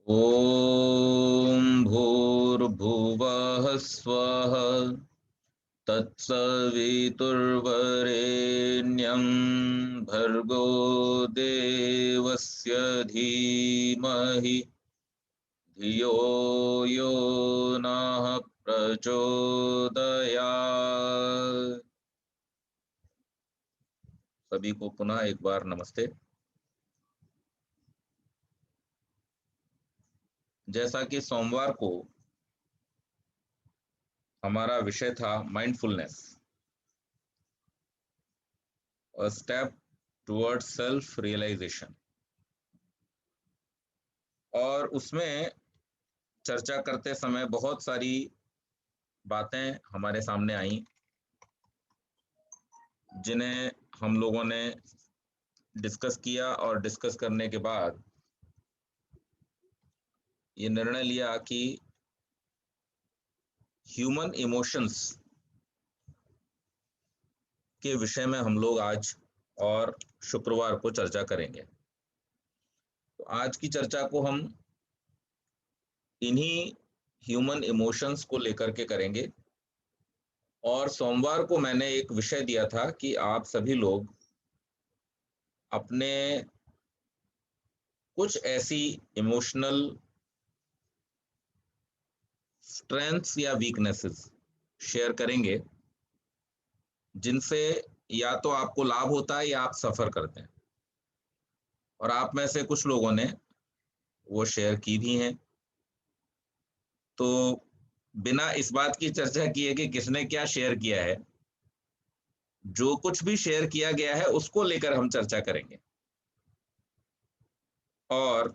ॐ भूर्भुवः स्वः तत्सवितुर्वरेण्यं भर्गो देवस्य धीमहि धियो यो नः प्रचोदयात्। सभी को पुनः एक बार नमस्ते। जैसा कि सोमवार को हमारा विषय था mindfulness, a step towards self realisation, और उसमें चर्चा करते समय बहुत सारी बातें हमारे सामने आई जिन्हें हम लोगों ने डिस्कस किया, और डिस्कस करने के बाद ये निर्णय लिया कि ह्यूमन इमोशंस के विषय में हम लोग आज और शुक्रवार को चर्चा करेंगे। तो आज की चर्चा को हम इन्हीं ह्यूमन इमोशंस को लेकर के करेंगे। और सोमवार को मैंने एक विषय दिया था कि आप सभी लोग अपने कुछ ऐसी इमोशनल स्ट्रेंथ्स या वीकनेसेस शेयर करेंगे जिनसे या तो आपको लाभ होता है या आप सफर करते हैं, और आप में से कुछ लोगों ने वो शेयर की भी हैं। तो बिना इस बात की चर्चा किए कि किसने क्या शेयर किया है, जो कुछ भी शेयर किया गया है उसको लेकर हम चर्चा करेंगे। और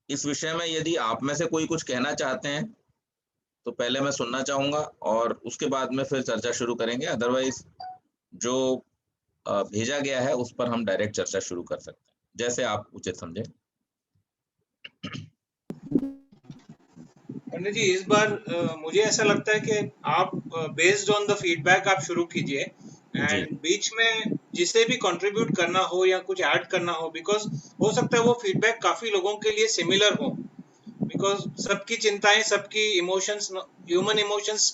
इस विषय में यदि आप में से कोई कुछ कहना चाहते हैं तो पहले मैं सुनना चाहूंगा, और उसके बाद में फिर चर्चा शुरू करेंगे। अदरवाइज जो भेजा गया है उस पर हम डायरेक्ट चर्चा शुरू कर सकते हैं, जैसे आप उचित समझे। पंडित जी, इस बार मुझे ऐसा लगता है कि आप बेस्ड ऑन द फीडबैक आप शुरू कीजिए, जी एंड बीच में जिसे भी कंट्रीब्यूट करना हो या कुछ ऐड करना हो, बिकॉज हो सकता है वो फीडबैक काफी लोगों के लिए सिमिलर हो, बिकॉज सबकी चिंताएं, सबकी इमोशंस, ह्यूमन इमोशंस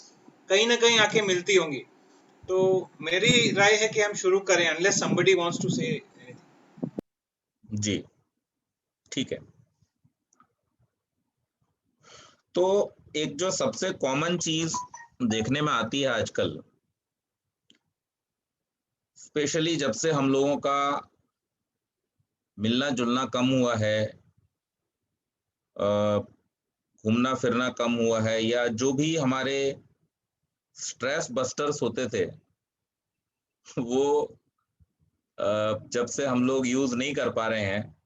कहीं ना कहीं आके मिलती होंगी। तो मेरी राय है कि हम शुरू करें, अनलेस समबडी वांट्स टू से। जी, ठीक है। तो एक जो सबसे कॉमन चीज देखने में आती है आजकल, स्पेशली जब से हम लोगों का मिलना जुलना कम हुआ है, घूमना फिरना कम हुआ है, या जो भी हमारे स्ट्रेस बस्टर्स होते थे वो जब से हम लोग यूज नहीं कर पा रहे हैं,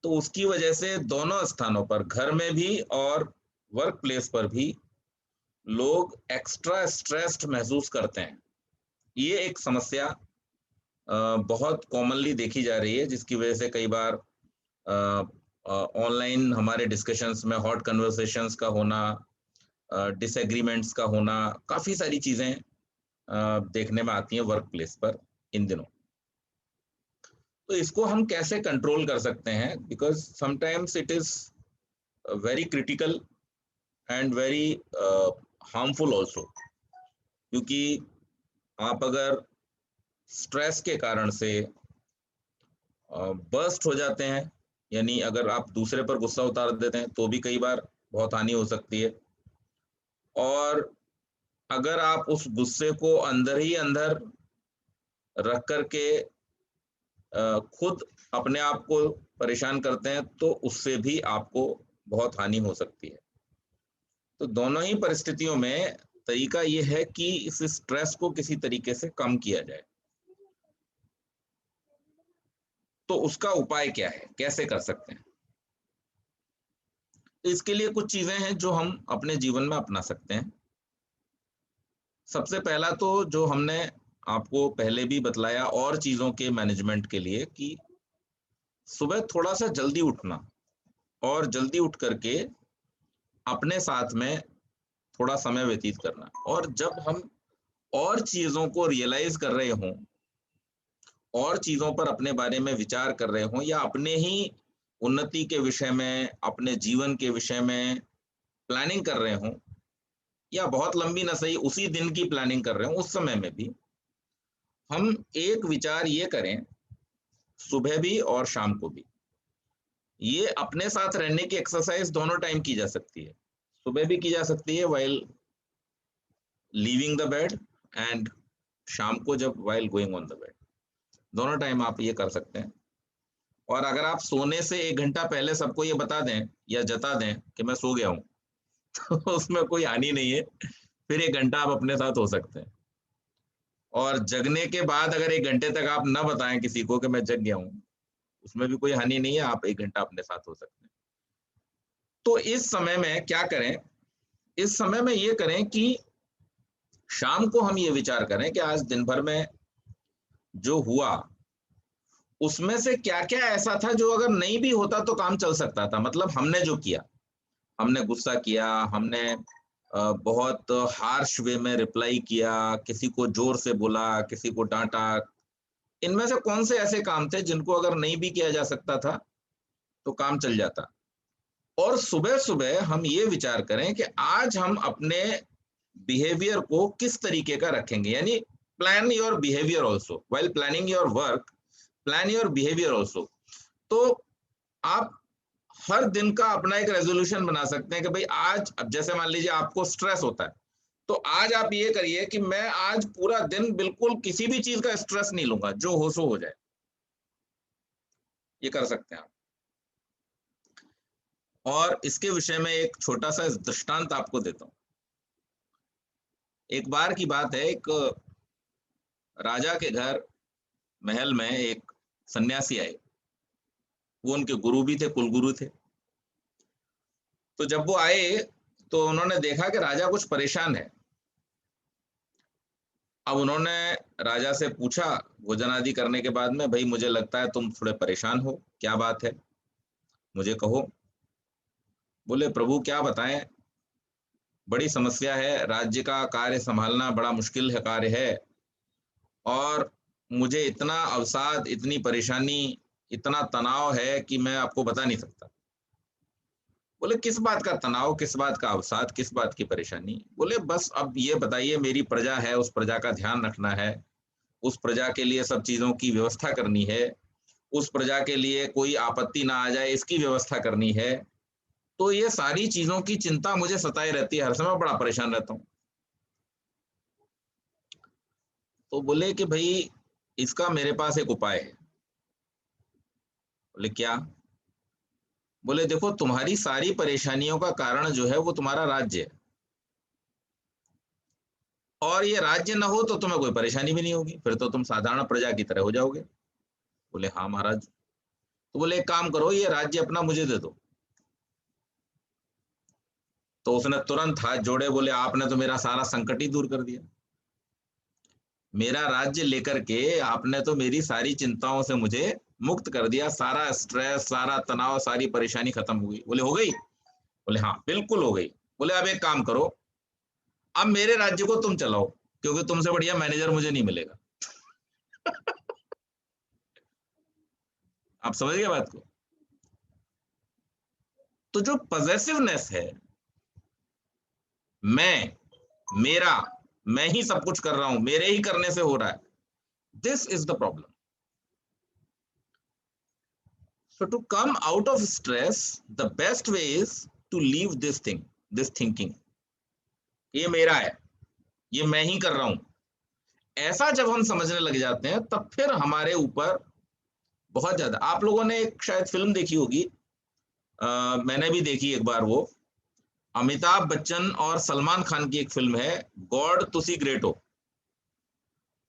तो उसकी वजह से दोनों स्थानों पर, घर में भी और वर्क प्लेस पर भी, लोग एक्स्ट्रा स्ट्रेस्ड महसूस करते हैं। ये एक समस्या बहुत कॉमनली देखी जा रही है, जिसकी वजह से कई बार ऑनलाइन हमारे डिस्कशंस में हॉट कन्वर्सेशंस का होना, डिसएग्रीमेंट्स का होना, काफ़ी सारी चीज़ें देखने में आती हैं वर्क प्लेस पर इन दिनों। तो इसको हम कैसे कंट्रोल कर सकते हैं, because sometimes it is very critical and very harmful also. क्योंकि आप अगर स्ट्रेस के कारण से बर्स्ट हो जाते हैं, यानी अगर आप दूसरे पर गुस्सा उतार देते हैं, तो भी कई बार बहुत हानि हो सकती है। और अगर आप उस गुस्से को अंदर ही अंदर रख कर के खुद अपने आप को परेशान करते हैं, तो उससे भी आपको बहुत हानि हो सकती है। तो दोनों ही परिस्थितियों में तरीका ये है कि इस स्ट्रेस को किसी तरीके से कम किया जाए। तो उसका उपाय क्या है, कैसे कर सकते हैं? तो इसके लिए कुछ चीजें हैं जो हम अपने जीवन में अपना सकते हैं। सबसे पहला तो जो हमने आपको पहले भी बतलाया और चीजों के मैनेजमेंट के लिए, कि सुबह थोड़ा सा जल्दी उठना, और जल्दी उठ करके अपने साथ में थोड़ा समय व्यतीत करना। और जब हम और चीजों को रियलाइज कर रहे हों, और चीजों पर अपने बारे में विचार कर रहे हों, या अपने ही उन्नति के विषय में, अपने जीवन के विषय में प्लानिंग कर रहे हों, या बहुत लंबी ना सही उसी दिन की प्लानिंग कर रहे हों, उस समय में भी हम एक विचार ये करें, सुबह भी और शाम को भी। ये अपने साथ रहने की एक्सरसाइज दोनों टाइम की जा सकती है। सुबह भी की जा सकती है while leaving the bed, and शाम को जब while going on the bed. दोनों टाइम आप ये कर सकते हैं। और अगर आप सोने से 1 घंटा पहले सबको ये बता दें या जता दें कि मैं सो गया हूँ, तो उसमें कोई हानि नहीं है। फिर 1 घंटा आप अपने साथ हो सकते हैं। और जगने के बाद अगर 1 घंटे तक आप ना बताएं किसी को कि मैं जग गया हूँ, उसमें भी कोई हानि नहीं है, आप 1 घंटा अपने साथ हो सकते हैं। तो इस समय में क्या करें? इस समय में ये करें कि शाम को हम ये विचार करें कि आज दिन भर में जो हुआ, उसमें से क्या-क्या ऐसा था जो अगर नहीं भी होता तो काम चल सकता था। मतलब हमने जो किया, हमने गुस्सा किया, हमने बहुत हार्श वे में रिप्लाई किया, किसी को ज़ोर से बोला, किसी को डाँटा। इनमें से कौन से ऐसे काम थे जिनको अगर नहीं भी किया जा सकता था, तो काम चल जाता? और सुबह-सुबह हम ये विचार करें कि आज हम अपने बिहेवियर को किस तरीके का रखेंगे। यानी plan your behaviour also while planning your work, plan your behaviour also. तो आप हर दिन का अपना एक रेजोल्यूशन बना सकते हैं कि भाई आज, अब जैसे मान लीजिए आपको स्ट्रेस होता है, तो आज आप ये करिए कि मैं आज पूरा दिन बिल्कुल किसी भी चीज का स्ट्रेस नहीं लूंगा, जो हो सो हो जाए। ये कर सकते हैं आप। और इसके विषय में एक छोटा सा दृष्टांत आपको देता हूँ। एक बार की बात है, एक राजा के घर महल में एक सन्यासी आए। वो उनके गुरु भी थे, कुलगुरु थे। तो जब वो आए, तो उन्होंने देखा कि राजा कुछ परेशान है। अब उन्होंने राजा से पूछा भोजन आदि करने के बाद में, भाई मुझे लगता है तुम थोड़े परेशान हो, क्या बात है, मुझे कहो। बोले प्रभु क्या बताएं, बड़ी समस्या है, राज्य का कार्य संभालना बड़ा मुश्किल है कार्य है, और मुझे इतना अवसाद, इतनी परेशानी, इतना तनाव है कि मैं आपको बता नहीं सकता। बोले किस बात का तनाव, किस बात का अवसाद, किस बात की परेशानी? बोले बस अब ये बताइए, मेरी प्रजा है, उस प्रजा का ध्यान रखना है, उस प्रजा के लिए सब चीजों की व्यवस्था करनी है, उस प्रजा के लिए कोई आपत्ति ना आ जाए इसकी व्यवस्था करनी है। तो ये सारी चीजों की चिंता मुझे सताए रहती है, हर समय बड़ा परेशान रहता हूँ। तो बोले कि भाई इसका मेरे पास एक उपाय है। बोले क्या? बोले देखो, तुम्हारी सारी परेशानियों का कारण जो है वो तुम्हारा राज्य है, और ये राज्य ना हो तो तुम्हें कोई परेशानी भी नहीं होगी, फिर तो तुम साधारण प्रजा की तरह हो जाओगे। बोले हाँ महाराज। तो बोले एक काम करो, ये राज्य अपना मुझे दे दो। तो उसने तुरंत हाथ जोड़े, बोले आपने तो मेरा सारा संकट ही दूर कर दिया। मेरा राज्य लेकर के आपने तो मेरी सारी चिंताओं से मुझे मुक्त कर दिया, सारा स्ट्रेस, सारा तनाव, सारी परेशानी खत्म हो गई। बोले हो गई? बोले हाँ बिल्कुल हो गई। बोले अब एक काम करो, अब मेरे राज्य को तुम चलाओ, क्योंकि तुमसे बढ़िया मैनेजर मुझे नहीं मिलेगा। आप समझ गए बात को? तो जो पॉजेसिवनेस है, मैं, मेरा, मैं ही सब कुछ कर रहा हूं, मेरे ही करने से हो रहा है, this is the problem. So to come out of stress, the best way is to leave this thing, this thinking. ये मेरा है, ये मैं ही कर रहा हूं। ऐसा जब हम समझने लग जाते हैं, तब फिर हमारे ऊपर बहुत ज्यादा, आप लोगों ने एक शायद फिल्म देखी होगी, मैंने भी देखी एक बार, वो अमिताभ बच्चन और सलमान खान की एक फिल्म है, गॉड तुसी ग्रेट हो।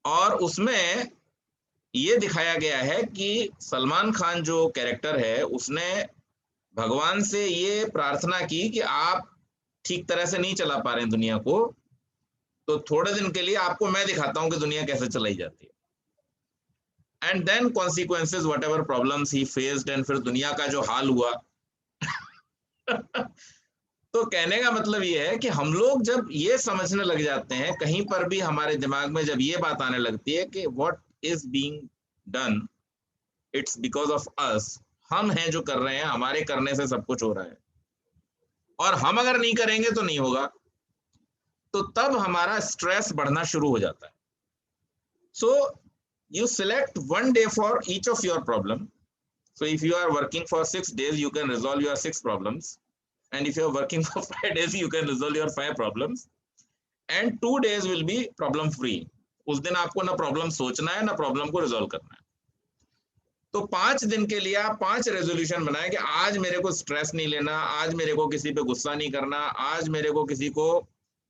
और उसमें ये दिखाया गया है कि सलमान खान जो कैरेक्टर है, उसने भगवान से ये प्रार्थना की कि आप ठीक तरह से नहीं चला पा रहे हैं दुनिया को, तो थोड़े दिन के लिए आपको मैं दिखाता हूं कि दुनिया कैसे चलाई जाती है। And then consequences whatever problems he faced, and फिर दुनिया का जो हाल हुआ। तो कहने का मतलब ये है कि हम लोग जब ये समझने लग जाते हैं, कहीं पर भी हमारे दिमाग में जब ये बात आने लगती है कि what is being done, it's because of us. हम हैं जो कर रहे हैं, हमारे करने से सब कुछ हो रहा है, और हम अगर नहीं करेंगे तो नहीं होगा। तो तब हमारा स्ट्रेस बढ़ना शुरू हो जाता है। सो you select one day for each of your problem. So if you are working for 6 days, you can resolve your 6 problems. And if you are working for 5 days, you can resolve your 5 problems. And 2 days will be problem free. उस दिन आपको ना problem सोचना है, ना problem को resolve करना है। तो 5 दिन के लिए आप 5 रेजोल्यूशन बनाए कि आज मेरे को स्ट्रेस नहीं लेना, आज मेरे को किसी पे गुस्सा नहीं करना, आज मेरे को किसी को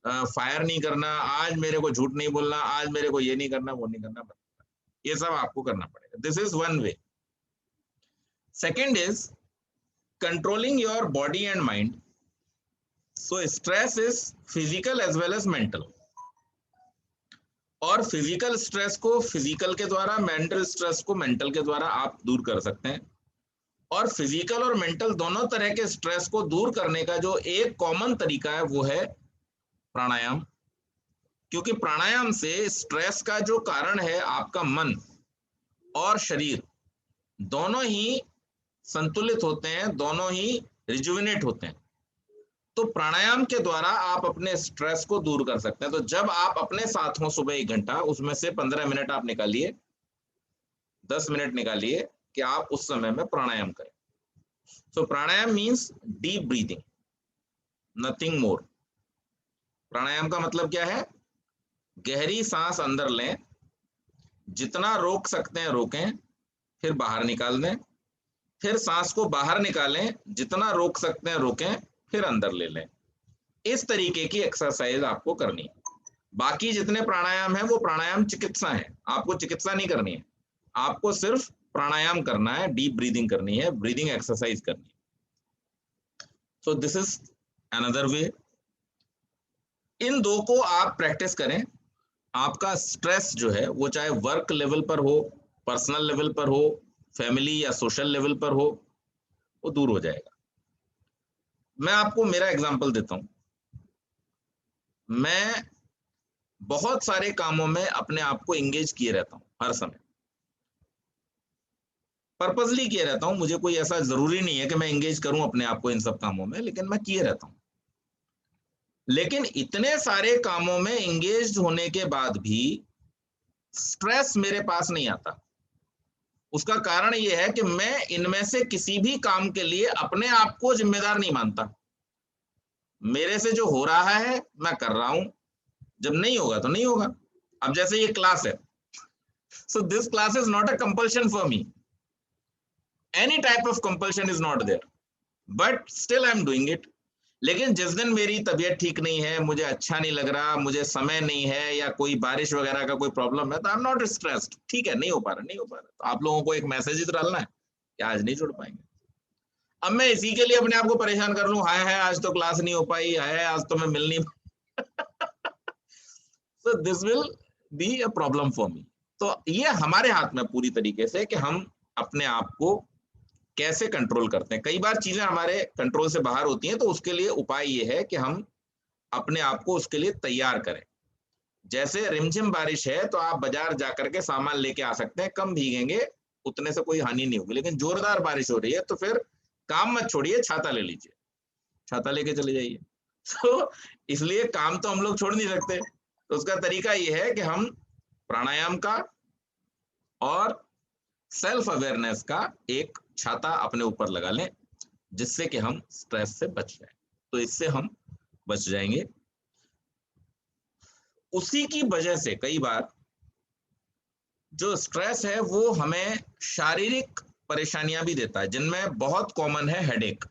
फायर नहीं करना, आज मेरे को झूठ नहीं बोलना, आज मेरे को ये नहीं करना, वो नहीं करना। ये सब आपको करना पड़ेगा। This is one way. Second is controlling your body and mind. So stress is physical as well as mental, और फिजिकल स्ट्रेस को फिजिकल के द्वारा, मेंटल स्ट्रेस को मेंटल के द्वारा आप दूर कर सकते हैं। और फिजिकल और मेंटल दोनों तरह के स्ट्रेस को दूर करने का जो एक कॉमन तरीका है वो है प्राणायाम। क्योंकि प्राणायाम से स्ट्रेस का जो कारण है आपका मन और शरीर दोनों ही संतुलित होते हैं, दोनों ही रिजुविनेट होते हैं। तो प्राणायाम के द्वारा आप अपने स्ट्रेस को दूर कर सकते हैं। तो जब आप अपने साथ हो सुबह 1 घंटा, उसमें से 15 मिनट आप निकालिए, 10 मिनट निकालिए कि आप उस समय में प्राणायाम करें। So pranayama means deep breathing, nothing more. Pranayama का मतलब क्या है? गहरी सांस अंदर लें, जितना रोक सकते हैं रोकें, फिर बाहर निकाल दें, फिर सांस को बाहर निकालें, जितना रोक सकते हैं रोकें, फिर अंदर ले लें। इस तरीके की एक्सरसाइज आपको करनी है। बाकी जितने प्राणायाम है वो प्राणायाम चिकित्सा है, आपको चिकित्सा नहीं करनी है, आपको सिर्फ प्राणायाम करना है, डीप ब्रीदिंग करनी है, ब्रीदिंग एक्सरसाइज करनी है। So this is another way. इन दो को आप प्रैक्टिस करें, आपका स्ट्रेस जो है वो चाहे वर्क लेवल पर हो, पर्सनल लेवल पर हो, फैमिली या सोशल लेवल पर हो, वो दूर हो जाएगा। मैं आपको मेरा एग्जांपल देता हूं। मैं बहुत सारे कामों में अपने आप को एंगेज किए रहता हूं, हर समय पर्पसली किए रहता हूं। मुझे कोई ऐसा जरूरी नहीं है कि मैं एंगेज करूं अपने आप को इन सब कामों में, लेकिन मैं किए रहता हूं। लेकिन इतने सारे कामों में एंगेज होने के बाद भी स्ट्रेस मेरे पास नहीं आता। उसका कारण यह है कि मैं इनमें से किसी भी काम के लिए अपने आप को जिम्मेदार नहीं मानता। मेरे से जो हो रहा है मैं कर रहा हूं, जब नहीं होगा तो नहीं होगा। अब जैसे ये क्लास है, so this class is not a compulsion for me, any type of compulsion is not there, but still I am doing it. लेकिन जिस दिन मेरी तबीयत ठीक नहीं है, मुझे अच्छा नहीं लग रहा, मुझे समय नहीं है, या कोई बारिश वगैरह का कोई प्रॉब्लम है, तो आई एम नॉट स्ट्रेस्ड। ठीक है, नहीं हो पा रहा, नहीं हो पा रहा, तो आप लोगों को एक मैसेज ही तो डालना है कि आज नहीं जुड़ पाएंगे। अब मैं इसी के लिए अपने आप को परेशान कर लूं, हाय हाय आज तो क्लास नहीं हो पाई, हाय आज तो मैं मिल नहीं so this will be a problem for me। तो ये हमारे हाथ में पूरी तरीके से कि हम अपने आप को कैसे कंट्रोल करते हैं। कई बार चीजें हमारे कंट्रोल से बाहर होती हैं, तो उसके लिए उपाय ये है कि हम अपने आप को उसके लिए तैयार करें। जैसे रिमझिम बारिश है तो आप बाजार जाकर के सामान लेके आ सकते हैं, कम भीगेंगे, उतने से कोई हानि नहीं होगी। लेकिन जोरदार बारिश हो रही है तो फिर काम मत छोड़िए, छाता ले लीजिए, छाता लेके चले जाइए। तो इसलिए काम तो हम लोग छोड़ नहीं सकते, तो उसका तरीका ये है कि हम प्राणायाम का और सेल्फ अवेयरनेस का एक छाता अपने ऊपर लगा लें, जिससे कि हम स्ट्रेस से बच जाएं। तो इससे हम बच जाएंगे। उसी की वजह से कई बार जो स्ट्रेस है वो हमें शारीरिक परेशानियां भी देता है, जिनमें बहुत कॉमन है हेडेक।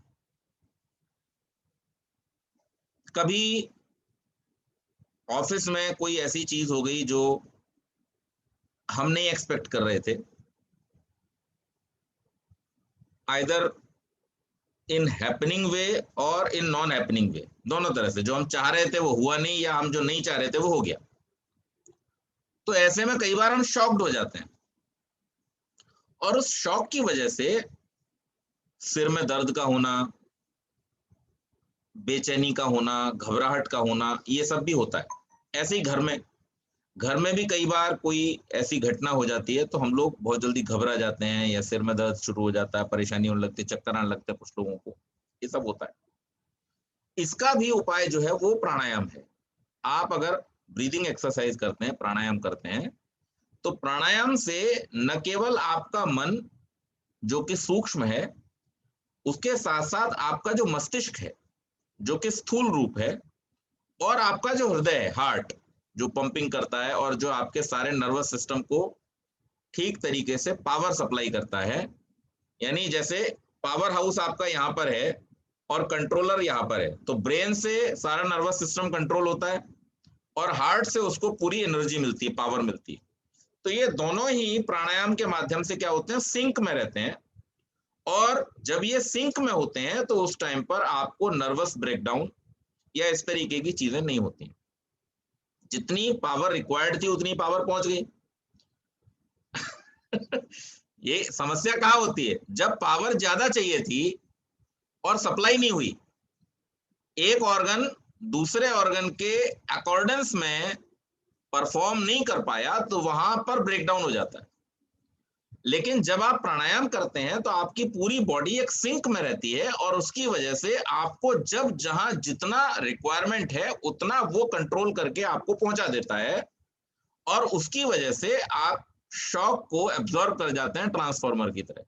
कभी ऑफिस में कोई ऐसी चीज हो गई जो हम नहीं एक्सपेक्ट कर रहे थे, आइदर इन हैपनिंग वे और इन नॉन हैपनिंग वे, दोनों तरह से। जो हम चाह रहे थे वो हुआ नहीं, या हम जो नहीं चाह रहे थे वो हो गया। तो ऐसे में कई बार हम शॉक्ड हो जाते हैं, और उस शॉक की वजह से सिर में दर्द का होना, बेचैनी का होना, घबराहट का होना, ये सब भी होता है। ऐसे ही घर में घर में भी कई बार कोई ऐसी घटना हो जाती है तो हम लोग बहुत जल्दी घबरा जाते हैं, या सिर में दर्द शुरू हो जाता है, परेशानी होने लगती है, चक्कर आने लगते हैं कुछ लोगों को, ये सब होता है। इसका भी उपाय जो है वो प्राणायाम है। आप अगर ब्रीदिंग एक्सरसाइज करते हैं, प्राणायाम करते हैं, तो प्राणायाम से न केवल आपका मन जो कि सूक्ष्म है, उसके साथ साथ आपका जो मस्तिष्क है जो कि स्थूल रूप है, और आपका जो हृदय है, हार्ट, जो पंपिंग करता है और जो आपके सारे नर्वस सिस्टम को ठीक तरीके से पावर सप्लाई करता है, यानी जैसे पावर हाउस आपका यहाँ पर है और कंट्रोलर यहाँ पर है, तो ब्रेन से सारा नर्वस सिस्टम कंट्रोल होता है और हार्ट से उसको पूरी एनर्जी मिलती है, पावर मिलती है। तो ये दोनों ही प्राणायाम के माध्यम से क्या होते हैं, सिंक में रहते हैं। और जब ये सिंक में होते हैं तो उस टाइम पर आपको नर्वस ब्रेकडाउन या इस तरीके की चीजें नहीं होती। जितनी पावर रिक्वायर्ड थी उतनी पावर पहुंच गई। ये समस्या कहाँ होती है, जब पावर ज्यादा चाहिए थी और सप्लाई नहीं हुई, एक ऑर्गन दूसरे ऑर्गन के अकॉर्डेंस में परफॉर्म नहीं कर पाया, तो वहां पर ब्रेकडाउन हो जाता है। लेकिन जब आप प्राणायाम करते हैं तो आपकी पूरी बॉडी एक सिंक में रहती है, और उसकी वजह से आपको जब जहां जितना रिक्वायरमेंट है उतना वो कंट्रोल करके आपको पहुंचा देता है, और उसकी वजह से आप शॉक को एब्जॉर्ब कर जाते हैं ट्रांसफार्मर की तरह।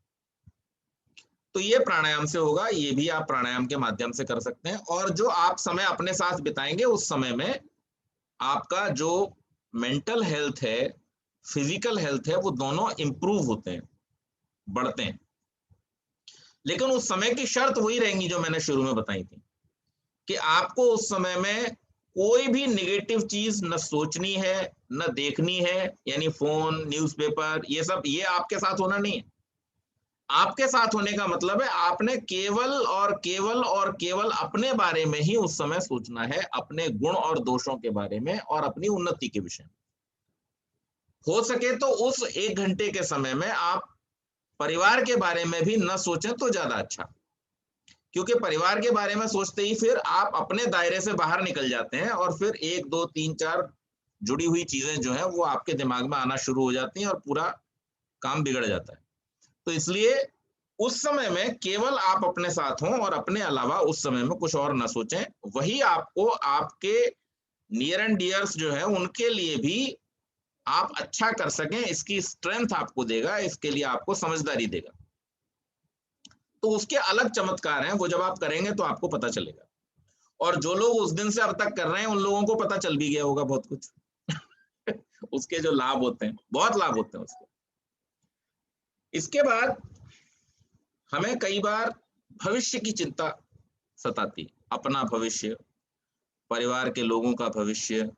तो ये प्राणायाम से होगा, ये भी आप प्राणायाम के माध्यम से कर सकते हैं। और जो आप समय अपने साथ बिताएंगे उस समय में आपका जो मेंटल हेल्थ है, फिजिकल हेल्थ है, वो दोनों इंप्रूव होते हैं, बढ़ते हैं। लेकिन उस समय की शर्त वही रहेंगी जो मैंने शुरू में बताई थी, कि आपको उस समय में कोई भी नेगेटिव चीज न सोचनी है न देखनी है, यानी फोन, न्यूज़पेपर, ये सब ये आपके साथ होना नहीं है। आपके साथ होने का मतलब है आपने केवल और केवल और केवल अपने बारे में ही उस समय सोचना है, अपने गुण और दोषों के बारे में और अपनी उन्नति के विषय में। हो सके तो उस 1 घंटे के समय में आप परिवार के बारे में भी न सोचें तो ज्यादा अच्छा, क्योंकि परिवार के बारे में सोचते ही फिर आप अपने दायरे से बाहर निकल जाते हैं, और फिर 1 2 3 4 जुड़ी हुई चीजें जो है वो आपके दिमाग में आना शुरू हो जाती हैं और पूरा काम बिगड़ जाता है। तो इसलिए उस समय में केवल आप अपने साथ हों, और अपने अलावा उस समय में कुछ और ना सोचें। वही आपको आपके नियर एंड डियर्स जो है उनके लिए भी आप अच्छा कर सकें, इसकी स्ट्रेंथ आपको देगा, इसके लिए आपको समझदारी देगा। तो उसके अलग चमत्कार हैं, वो जब आप करेंगे तो आपको पता चलेगा। और जो लोग उस दिन से अब तक कर रहे हैं उन लोगों को पता चल भी गया होगा बहुत कुछ। उसके जो लाभ होते हैं, बहुत लाभ होते हैं उसके। इसके बाद हमें कई बार भविष्य की चिंता सताती, अपना भविष्य, परिवार के लोगों का भविष्य,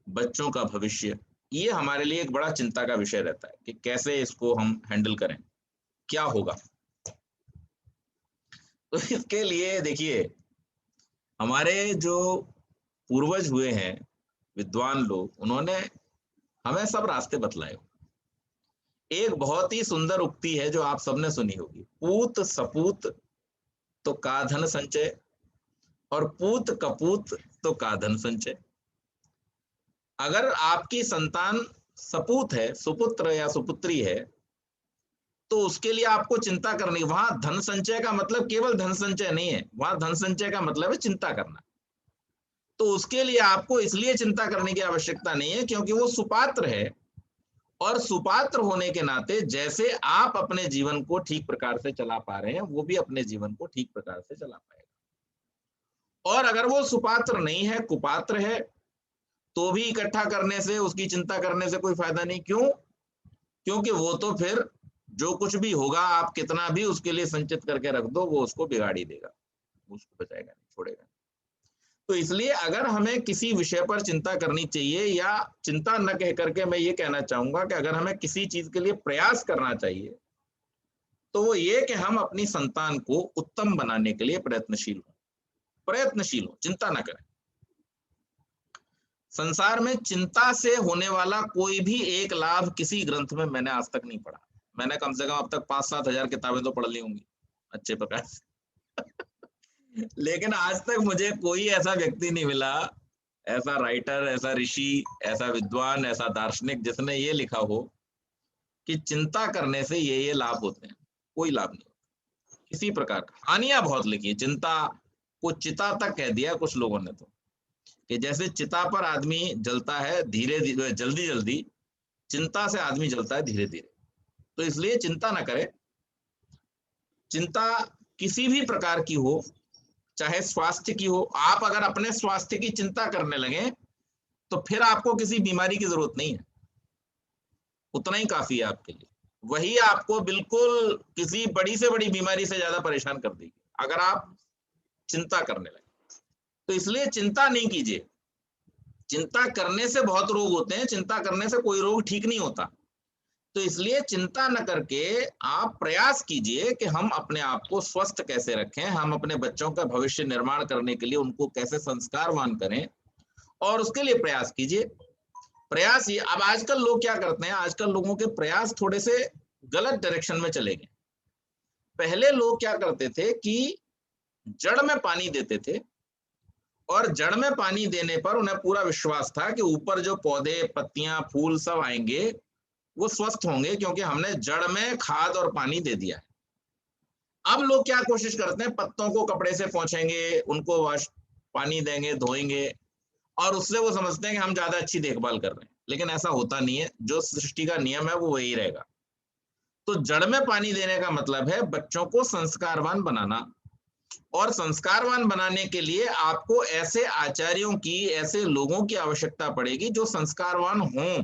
बच्चों का भविष्य। ये हमारे लिए एक बड़ा चिंता का विषय रहता है कि कैसे इसको हम हैंडल करें, क्या होगा। तो इसके लिए देखिए, हमारे जो पूर्वज हुए हैं, विद्वान लोग, उन्होंने हमें सब रास्ते बतलाए। एक बहुत ही सुंदर उक्ति है जो आप सबने सुनी होगी, पूत सपूत तो का धन संचय, और पूत कपूत तो का धन संचय। अगर आपकी संतान सपूत है, सुपुत्र या सुपुत्री है, तो उसके लिए आपको चिंता करनी। वहां धन संचय का मतलब केवल धन संचय नहीं है, वहां धन संचय का मतलब है चिंता करना। तो उसके लिए आपको इसलिए चिंता करने की आवश्यकता नहीं है क्योंकि वो सुपात्र है, और सुपात्र होने के नाते जैसे आप अपने जीवन को ठीक प्रकार से चला पा रहे हैं, वो भी अपने जीवन को ठीक प्रकार से चला पाएगा। और अगर वो सुपात्र नहीं है, कुपात्र है, तो भी इकट्ठा करने से, उसकी चिंता करने से कोई फायदा नहीं। क्यों? क्योंकि वो तो फिर जो कुछ भी होगा, आप कितना भी उसके लिए संचित करके रख दो, वो उसको बिगाड़ ही देगा, उसको बचाएगा नहीं, छोड़ेगा। तो इसलिए अगर हमें किसी विषय पर चिंता करनी चाहिए, या चिंता न कह करके मैं ये कहना चाहूंगा कि अगर हमें किसी चीज के लिए प्रयास करना चाहिए, तो वो ये कि हम अपनी संतान को उत्तम बनाने के लिए प्रयत्नशील हों। प्रयत्नशील हो, चिंता ना करें। संसार में चिंता से होने वाला कोई भी एक लाभ किसी ग्रंथ में मैंने आज तक नहीं पढ़ा। मैंने कम से कम अब तक 5-7 हजार किताबें तो पढ़ ली होंगी अच्छे प्रकार से। लेकिन आज तक मुझे कोई ऐसा व्यक्ति नहीं मिला ऐसा राइटर, ऐसा ऋषि, ऐसा विद्वान, ऐसा दार्शनिक जिसने ये लिखा हो कि चिंता करने से ये लाभ होते हैं। कोई लाभ नहीं होता किसी प्रकार का। हानियां बहुत लिखी है, चिंता को चिता तक कह दिया कुछ लोगों ने तो, कि जैसे चिता पर आदमी जलता है धीरे धीरे, जल्दी जल्दी, चिंता से आदमी जलता है धीरे धीरे। तो इसलिए चिंता ना करें। चिंता किसी भी प्रकार की हो, चाहे स्वास्थ्य की हो, आप अगर अपने स्वास्थ्य की चिंता करने लगे तो फिर आपको किसी बीमारी की जरूरत नहीं है, उतना ही काफी है आपके लिए। वही आपको बिल्कुल किसी बड़ी से बड़ी बीमारी से ज्यादा परेशान कर देगी अगर आप चिंता करने लगे। तो इसलिए चिंता नहीं कीजिए। चिंता करने से बहुत रोग होते हैं, चिंता करने से कोई रोग ठीक नहीं होता। तो इसलिए चिंता न करके आप प्रयास कीजिए कि हम अपने आप को स्वस्थ कैसे रखें, हम अपने बच्चों का भविष्य निर्माण करने के लिए उनको कैसे संस्कारवान करें, और उसके लिए प्रयास कीजिए। प्रयास ये, अब आजकल लोग क्या करते हैं, आजकल लोगों के प्रयास थोड़े से गलत डायरेक्शन में चले गए। पहले लोग क्या करते थे कि जड़ में पानी देते थे, और जड़ में पानी देने पर उन्हें पूरा विश्वास था कि ऊपर जो पौधे, पत्तियां, फूल सब आएंगे वो स्वस्थ होंगे, क्योंकि हमने जड़ में खाद और पानी दे दिया है। अब लोग क्या कोशिश करते हैं, पत्तों को कपड़े से पोंछेंगे, उनको वाश पानी देंगे, धोएंगे, और उससे वो समझते हैं कि हम ज्यादा अच्छी देखभाल कर रहे हैं। लेकिन ऐसा होता नहीं है, जो सृष्टि का नियम है वो वही रहेगा। तो जड़ में पानी देने का मतलब है बच्चों को संस्कारवान बनाना, और संस्कारवान बनाने के लिए आपको ऐसे आचार्यों की, ऐसे लोगों की आवश्यकता पड़ेगी जो संस्कारवान हों।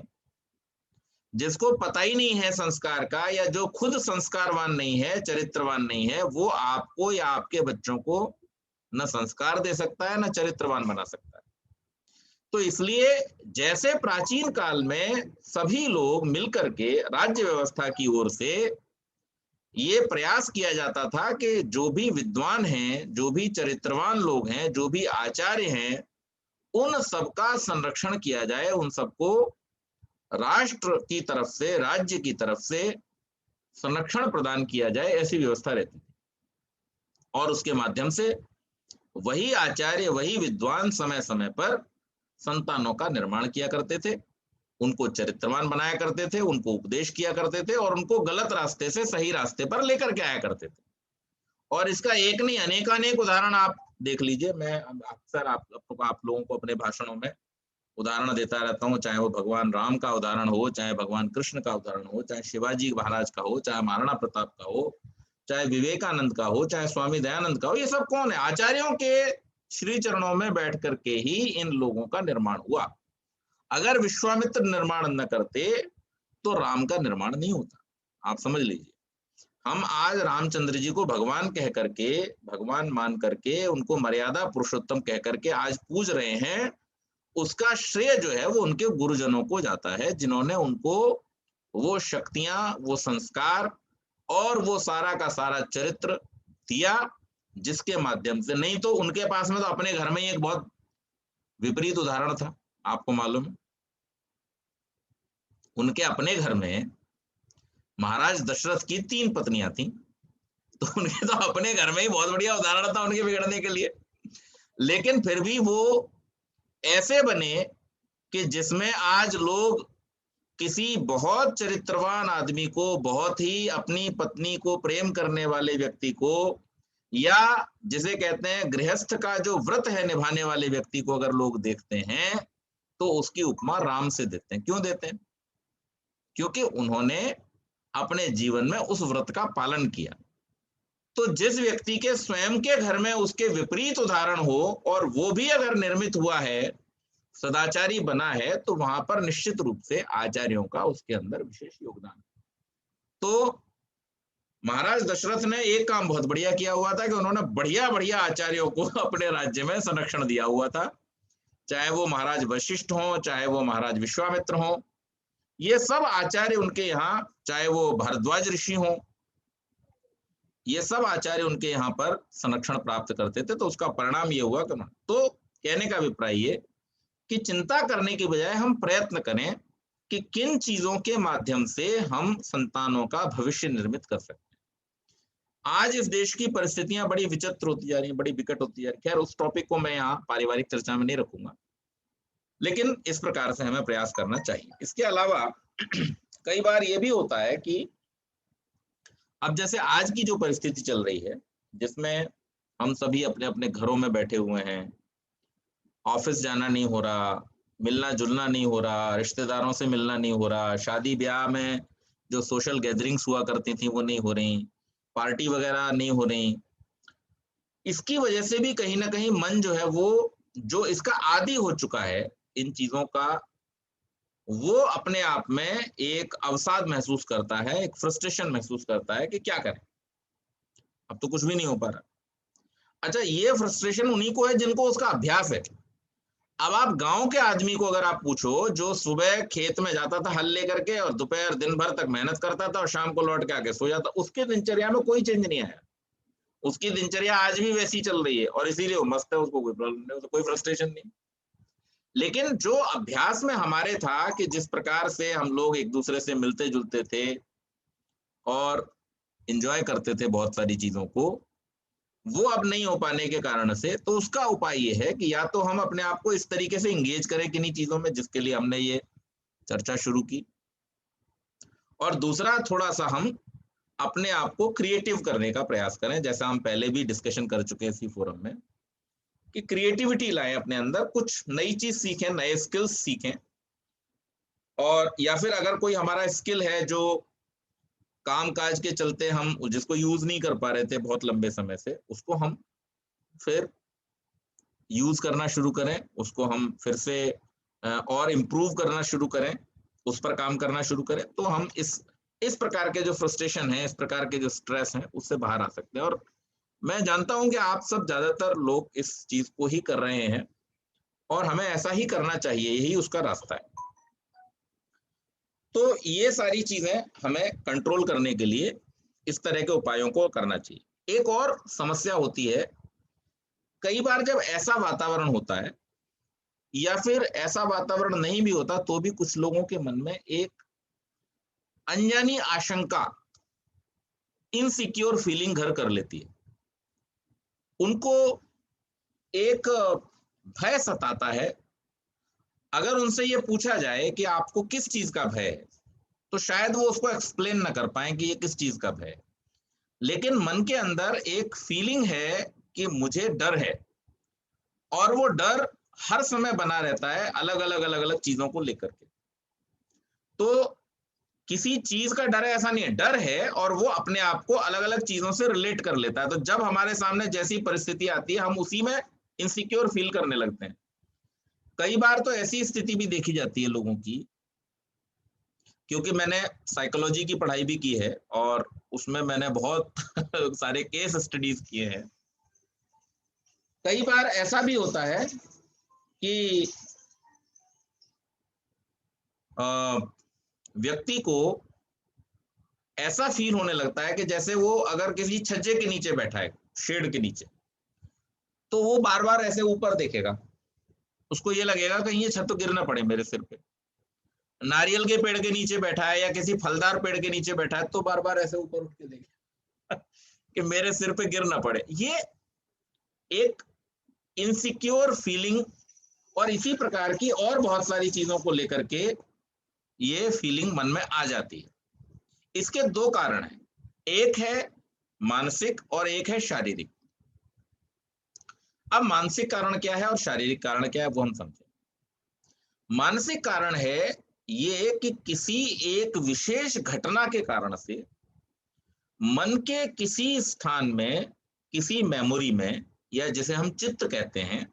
जिसको पता ही नहीं है संस्कार का, या जो खुद संस्कारवान नहीं है, चरित्रवान नहीं है, वो आपको या आपके बच्चों को न संस्कार दे सकता है, न चरित्रवान बना सकता है। तो इसलिए जैसे प्राचीन काल में सभी लोग मिलकर के राज्य व्यवस्था की ओर से ये प्रयास किया जाता था कि जो भी विद्वान हैं, जो भी चरित्रवान लोग हैं, जो भी आचार्य हैं, उन सबका संरक्षण किया जाए, उन सबको राष्ट्र की तरफ से, राज्य की तरफ से संरक्षण प्रदान किया जाए, ऐसी व्यवस्था रहती थी। और उसके माध्यम से वही आचार्य, वही विद्वान समय समय पर संतानों का निर्माण किया करते थे, उनको चरित्रवान बनाया करते थे, उनको उपदेश किया करते थे, और उनको गलत रास्ते से सही रास्ते पर लेकर के आया करते थे। और इसका एक नहीं अनेकानेक उदाहरण आप देख लीजिए। मैं अक्सर आप लोगों को अपने भाषणों में उदाहरण देता रहता हूँ, चाहे वो भगवान राम का उदाहरण हो, चाहे भगवान कृष्ण का उदाहरण हो, चाहे शिवाजी महाराज का हो, चाहे महाराणा प्रताप का हो, चाहे विवेकानंद का हो, चाहे स्वामी दयानंद का हो। ये सब कौन है? आचार्यों के श्री चरणों में बैठ करके ही इन लोगों का निर्माण हुआ। अगर विश्वामित्र निर्माण न करते तो राम का निर्माण नहीं होता। आप समझ लीजिए, हम आज रामचंद्र जी को भगवान कह करके, भगवान मान करके, उनको मर्यादा पुरुषोत्तम कह करके आज पूज रहे हैं, उसका श्रेय जो है वो उनके गुरुजनों को जाता है, जिन्होंने उनको वो शक्तियां, वो संस्कार और वो सारा का सारा चरित्र दिया, जिसके माध्यम से, नहीं तो उनके पास में तो अपने घर में ही एक बहुत विपरीत उदाहरण था। आपको मालूम है, उनके अपने घर में महाराज दशरथ की 3 पत्नियां थी, तो उनके तो अपने घर में ही बहुत बढ़िया उदाहरण था उनके बिगड़ने के लिए। लेकिन फिर भी वो ऐसे बने कि जिसमें आज लोग किसी बहुत चरित्रवान आदमी को, बहुत ही अपनी पत्नी को प्रेम करने वाले व्यक्ति को, या जिसे कहते हैं गृहस्थ का जो व्रत है निभाने वाले व्यक्ति को अगर लोग देखते हैं तो उसकी उपमा राम से देते हैं। क्यों देते हैं? क्योंकि उन्होंने अपने जीवन में उस व्रत का पालन किया। तो जिस व्यक्ति के स्वयं के घर में उसके विपरीत उदाहरण हो, और वो भी अगर निर्मित हुआ है, सदाचारी बना है, तो वहां पर निश्चित रूप से आचार्यों का उसके अंदर विशेष योगदान। तो महाराज दशरथ ने एक काम बहुत बढ़िया किया हुआ था कि उन्होंने बढ़िया बढ़िया आचार्यों को अपने राज्य में संरक्षण दिया हुआ था। चाहे वो महाराज वशिष्ठ हो, चाहे वो महाराज विश्वामित्र हो, ये सब आचार्य उनके यहाँ, चाहे वो भारद्वाज ऋषि हो, ये सब आचार्य उनके यहाँ पर संरक्षण प्राप्त करते थे। तो उसका परिणाम ये हुआ कि, तो कहने का अभिप्राय ये कि चिंता करने की बजाय हम प्रयत्न करें कि किन चीजों के माध्यम से हम संतानों का भविष्य निर्मित कर सकते हैं। आज इस देश की परिस्थितियां बड़ी विचित्र होती जा रही हैं, बड़ी विकट होती जा रही है। खैर, उस टॉपिक को मैं यहाँ पारिवारिक चर्चा में नहीं रखूंगा। लेकिन इस प्रकार से हमें प्रयास करना चाहिए। इसके अलावा कई बार ये भी होता है कि अब जैसे आज की जो परिस्थिति चल रही है, जिसमें हम सभी अपने-अपने घरों में बैठे हुए हैं, ऑफिस जाना नहीं हो रहा, मिलना-जुलना नहीं हो रहा, रिश्तेदारों से मिलना नहीं हो रहा, शादी-ब्याह में जो सोशल गैदरिंग्स हुआ करती थी वो नहीं हो रही, पार्टी वगैरह नहीं हो रही। इसकी वजह से भी कहीं न कहीं मन जो है वो जो इसका आदी हो चुका है इन चीज़ों का, वो अपने आप में एक अवसाद महसूस करता है, एक फ्रस्ट्रेशन महसूस करता है कि क्या करें? अब तो कुछ भी नहीं हो पा रहा। अच्छा, ये फ्रस्ट्रेशन उन्हीं को है जिनको उसका अभ्यास है। अब आप गाँव के आदमी को अगर आप पूछो, जो सुबह खेत में जाता था हल लेकर के और दोपहर दिन भर तक मेहनत करता था और शाम को लौट के आके सो जाता, उसके दिनचर्या में कोई चेंज नहीं आया। उसकी दिनचर्या आज भी वैसी चल रही है और इसीलिए वो मस्त है, उसको कोई प्रॉब्लम नहीं, उसको कोई फ्रस्ट्रेशन नहीं। लेकिन जो अभ्यास में हमारे था कि जिस प्रकार से हम लोग एक-दूसरे से मिलते-जुलते थे और एन्जॉय करते थे बहुत सारी चीज़ों को, वो अब नहीं हो पाने के कारण से, तो उसका उपाय ये है कि या तो हम अपने आप को इस तरीके से एंगेज करें किन्हीं चीज़ों में जिसके लिए हमने ये चर्चा शुरू की, और दूसरा थोड़ा-सा हम अपने आप को क्रिएटिव करने का प्रयास करें, जैसा हम पहले भी डिस्कशन कर चुके हैं इसी फोरम में, कि क्रिएटिविटी लाएँ अपने अंदर, कुछ नई चीज़ सीखें, नए स्किल्स सीखें, और या फिर अगर कोई हमारा स्किल है जो काम-काज के चलते हम जिसको यूज़ नहीं कर पा रहे थे बहुत लंबे समय से, उसको हम फिर यूज़ करना शुरू करें, उसको हम फिर से और इम्प्रूव करना शुरू करें, उस पर काम करना शुरू करें, तो हम इस प्रकार के जो फ्रस्ट्रेशन है, इस प्रकार के जो स्ट्रेस हैं, उससे बाहर आ सकते हैं। और मैं जानता हूँ कि आप सब ज़्यादातर लोग इस चीज़ को ही कर रहे हैं और हमें ऐसा ही करना चाहिए, यही उसका रास्ता है। तो ये सारी चीज़ें हमें कंट्रोल करने के लिए इस तरह के उपायों को करना चाहिए। एक और समस्या होती है, कई बार जब ऐसा वातावरण होता है या फिर ऐसा वातावरण नहीं भी होता, तो भी कुछ लोगों के मन में एक अनजानी आशंका, इनसिक्योर फीलिंग घर कर लेती है। उनको एक भय सताता है। अगर उनसे ये पूछा जाए कि आपको किस चीज़ का भय है, तो शायद वो उसको एक्सप्लेन ना कर पाएँ कि ये किस चीज़ का भय है। लेकिन मन के अंदर एक फीलिंग है कि मुझे डर है, और वो डर हर समय बना रहता है अलग-अलग, अलग-अलग चीज़ों को लेकर के। तो किसी चीज़ का डर है ऐसा नहीं है, डर है और वो अपने आप को अलग-अलग चीज़ों से रिलेट कर लेता है। तो जब हमारे सामने जैसी परिस्थिति आती है, हम उसी में इनसिक्योर फील करने लगते हैं। कई बार तो ऐसी स्थिति भी देखी जाती है लोगों की, क्योंकि मैंने साइकोलॉजी की पढ़ाई भी की है और उसमें मैंने बहुत सारे केस स्टडीज़ किए हैं। कई बार ऐसा भी होता है कि अ, व्यक्ति को ऐसा फील होने लगता है कि जैसे वो अगर किसी छज्जे के नीचे बैठा है, शेड के नीचे, तो वो बार-बार ऐसे ऊपर देखेगा। उसको ये लगेगा कहीं ये छत तो गिर ना पड़े मेरे सिर पे। नारियल के पेड़ के नीचे बैठा है या किसी फलदार पेड़ के नीचे बैठा है, तो बार-बार ऐसे ऊपर उठ के देखेगा कि मेरे सिर पे गिर ना पड़े। ये एक इनसिक्योर फीलिंग, और इसी प्रकार की और बहुत सारी चीज़ों को लेकर के ये फीलिंग मन में आ जाती है। इसके 2 कारण हैं। एक है मानसिक और एक है शारीरिक। अब मानसिक कारण क्या है और शारीरिक कारण क्या है, वो हम समझें। मानसिक कारण है ये कि किसी एक विशेष घटना के कारण से मन के किसी स्थान में, किसी मेमोरी में, या जिसे हम चित्त कहते हैं,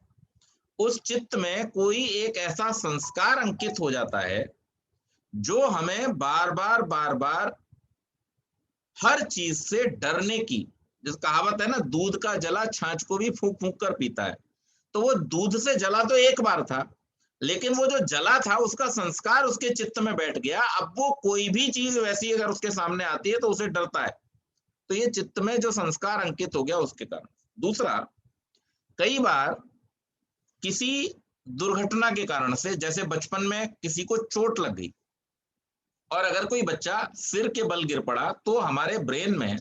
उस चित्त में कोई एक ऐसा संस्कार अंकित हो जाता है जो हमें बार-बार, बार-बार हर चीज से डरने की, जिस कहावत है ना, दूध का जला छाछ को भी फूंक फूंक कर पीता है। तो वो दूध से जला तो एक बार था, लेकिन वो जो जला था उसका संस्कार उसके चित्त में बैठ गया। अब वो कोई भी चीज वैसी अगर उसके सामने आती है तो उसे डरता है। तो ये चित्त में जो संस्कार अंकित हो गया उसके कारण। दूसरा, कई बार किसी दुर्घटना के कारण से, जैसे बचपन में किसी को चोट लग गई और अगर कोई बच्चा सिर के बल गिर पड़ा, तो हमारे ब्रेन में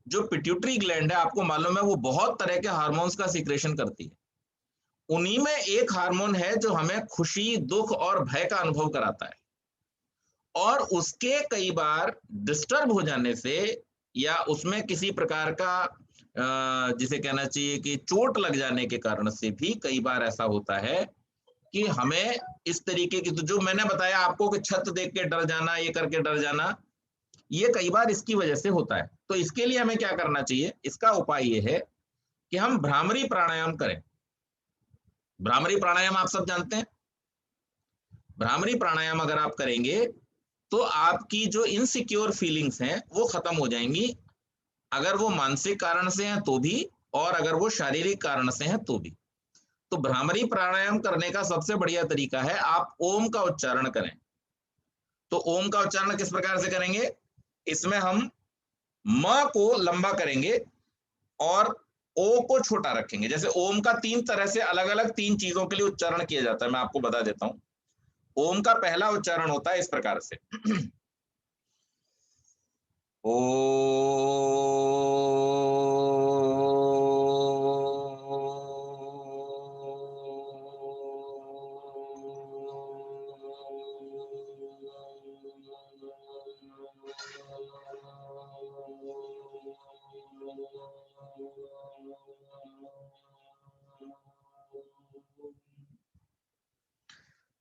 जो पिट्यूटरी ग्लैंड है, आपको मालूम है, वो बहुत तरह के हार्मोन्स का सीक्रेशन करती है। उन्हीं में एक हार्मोन है जो हमें खुशी, दुख और भय का अनुभव कराता है, और उसके कई बार डिस्टर्ब हो जाने से या उसमें किसी प्रकार का जिसे कहना चाहिए कि चोट लग जाने के कारण से भी कई बार ऐसा होता है कि हमें इस तरीके की, तो जो मैंने बताया आपको कि छत देख के डर जाना, ये करके डर जाना, ये कई बार इसकी वजह से होता है। तो इसके लिए हमें क्या करना चाहिए? इसका उपाय ये है कि हम भ्रामरी प्राणायाम करें। भ्रामरी प्राणायाम आप सब जानते हैं। भ्रामरी प्राणायाम अगर आप करेंगे तो आपकी जो इनसिक्योर फीलिंग्स हैं वो खत्म हो जाएंगी, अगर वो मानसिक कारण से हैं तो भी, और अगर वो शारीरिक कारण से हैं तो भी। तो भ्रामरी प्राणायाम करने का सबसे बढ़िया तरीका है आप ओम का उच्चारण करें। तो ओम का उच्चारण किस प्रकार से करेंगे? इसमें हम म को लंबा करेंगे और ओ को छोटा रखेंगे। जैसे ओम का तीन तरह से अलग अलग तीन चीजों के लिए उच्चारण किया जाता है, मैं आपको बता देता हूं। ओम का पहला उच्चारण होता है इस प्रकार से ओ।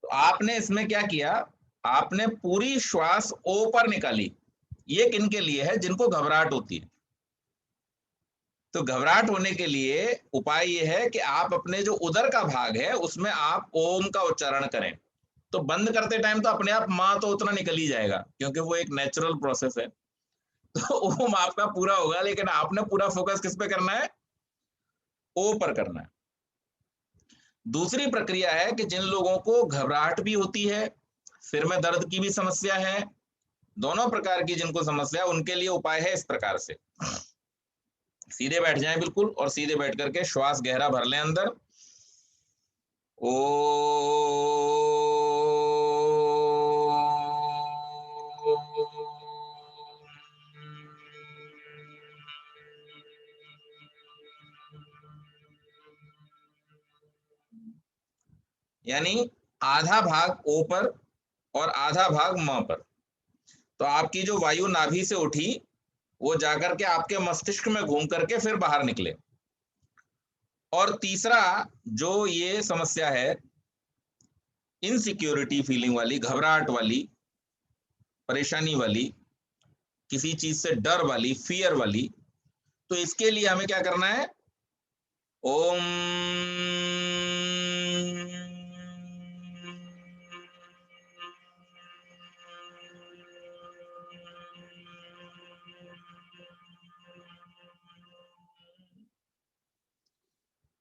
तो आपने इसमें क्या किया? आपने पूरी श्वास ओ पर निकाली। ये किन के लिए है? जिनको घबराहट होती है। तो घबराहट होने के लिए उपाय ये है कि आप अपने जो उदर का भाग है उसमें आप ओम का उच्चारण करें। तो बंद करते टाइम तो अपने आप माँ तो उतना निकल ही जाएगा, क्योंकि वो एक नेचुरल प्रोसेस है। तो ओम आपका पूरा होगा, लेकिन आपने पूरा फोकस किस पे करना है? ओ पर करना है। दूसरी प्रक्रिया है कि जिन लोगों को घबराहट भी होती है, सिर में दर्द की भी समस्या है, दोनों प्रकार की जिनको समस्या है, उनके लिए उपाय है इस प्रकार से। सीधे बैठ जाएं बिल्कुल, और सीधे बैठ करके श्वास गहरा भर लें अंदर। ओ। यानी आधा भाग ओ पर और आधा भाग म पर। तो आपकी जो वायु नाभि से उठी वो जाकर के आपके मस्तिष्क में घूम करके फिर बाहर निकले। और तीसरा जो ये समस्या है, इनसिक्योरिटी फीलिंग वाली, घबराहट वाली, परेशानी वाली, किसी चीज से डर वाली, फियर वाली, तो इसके लिए हमें क्या करना है? ओम।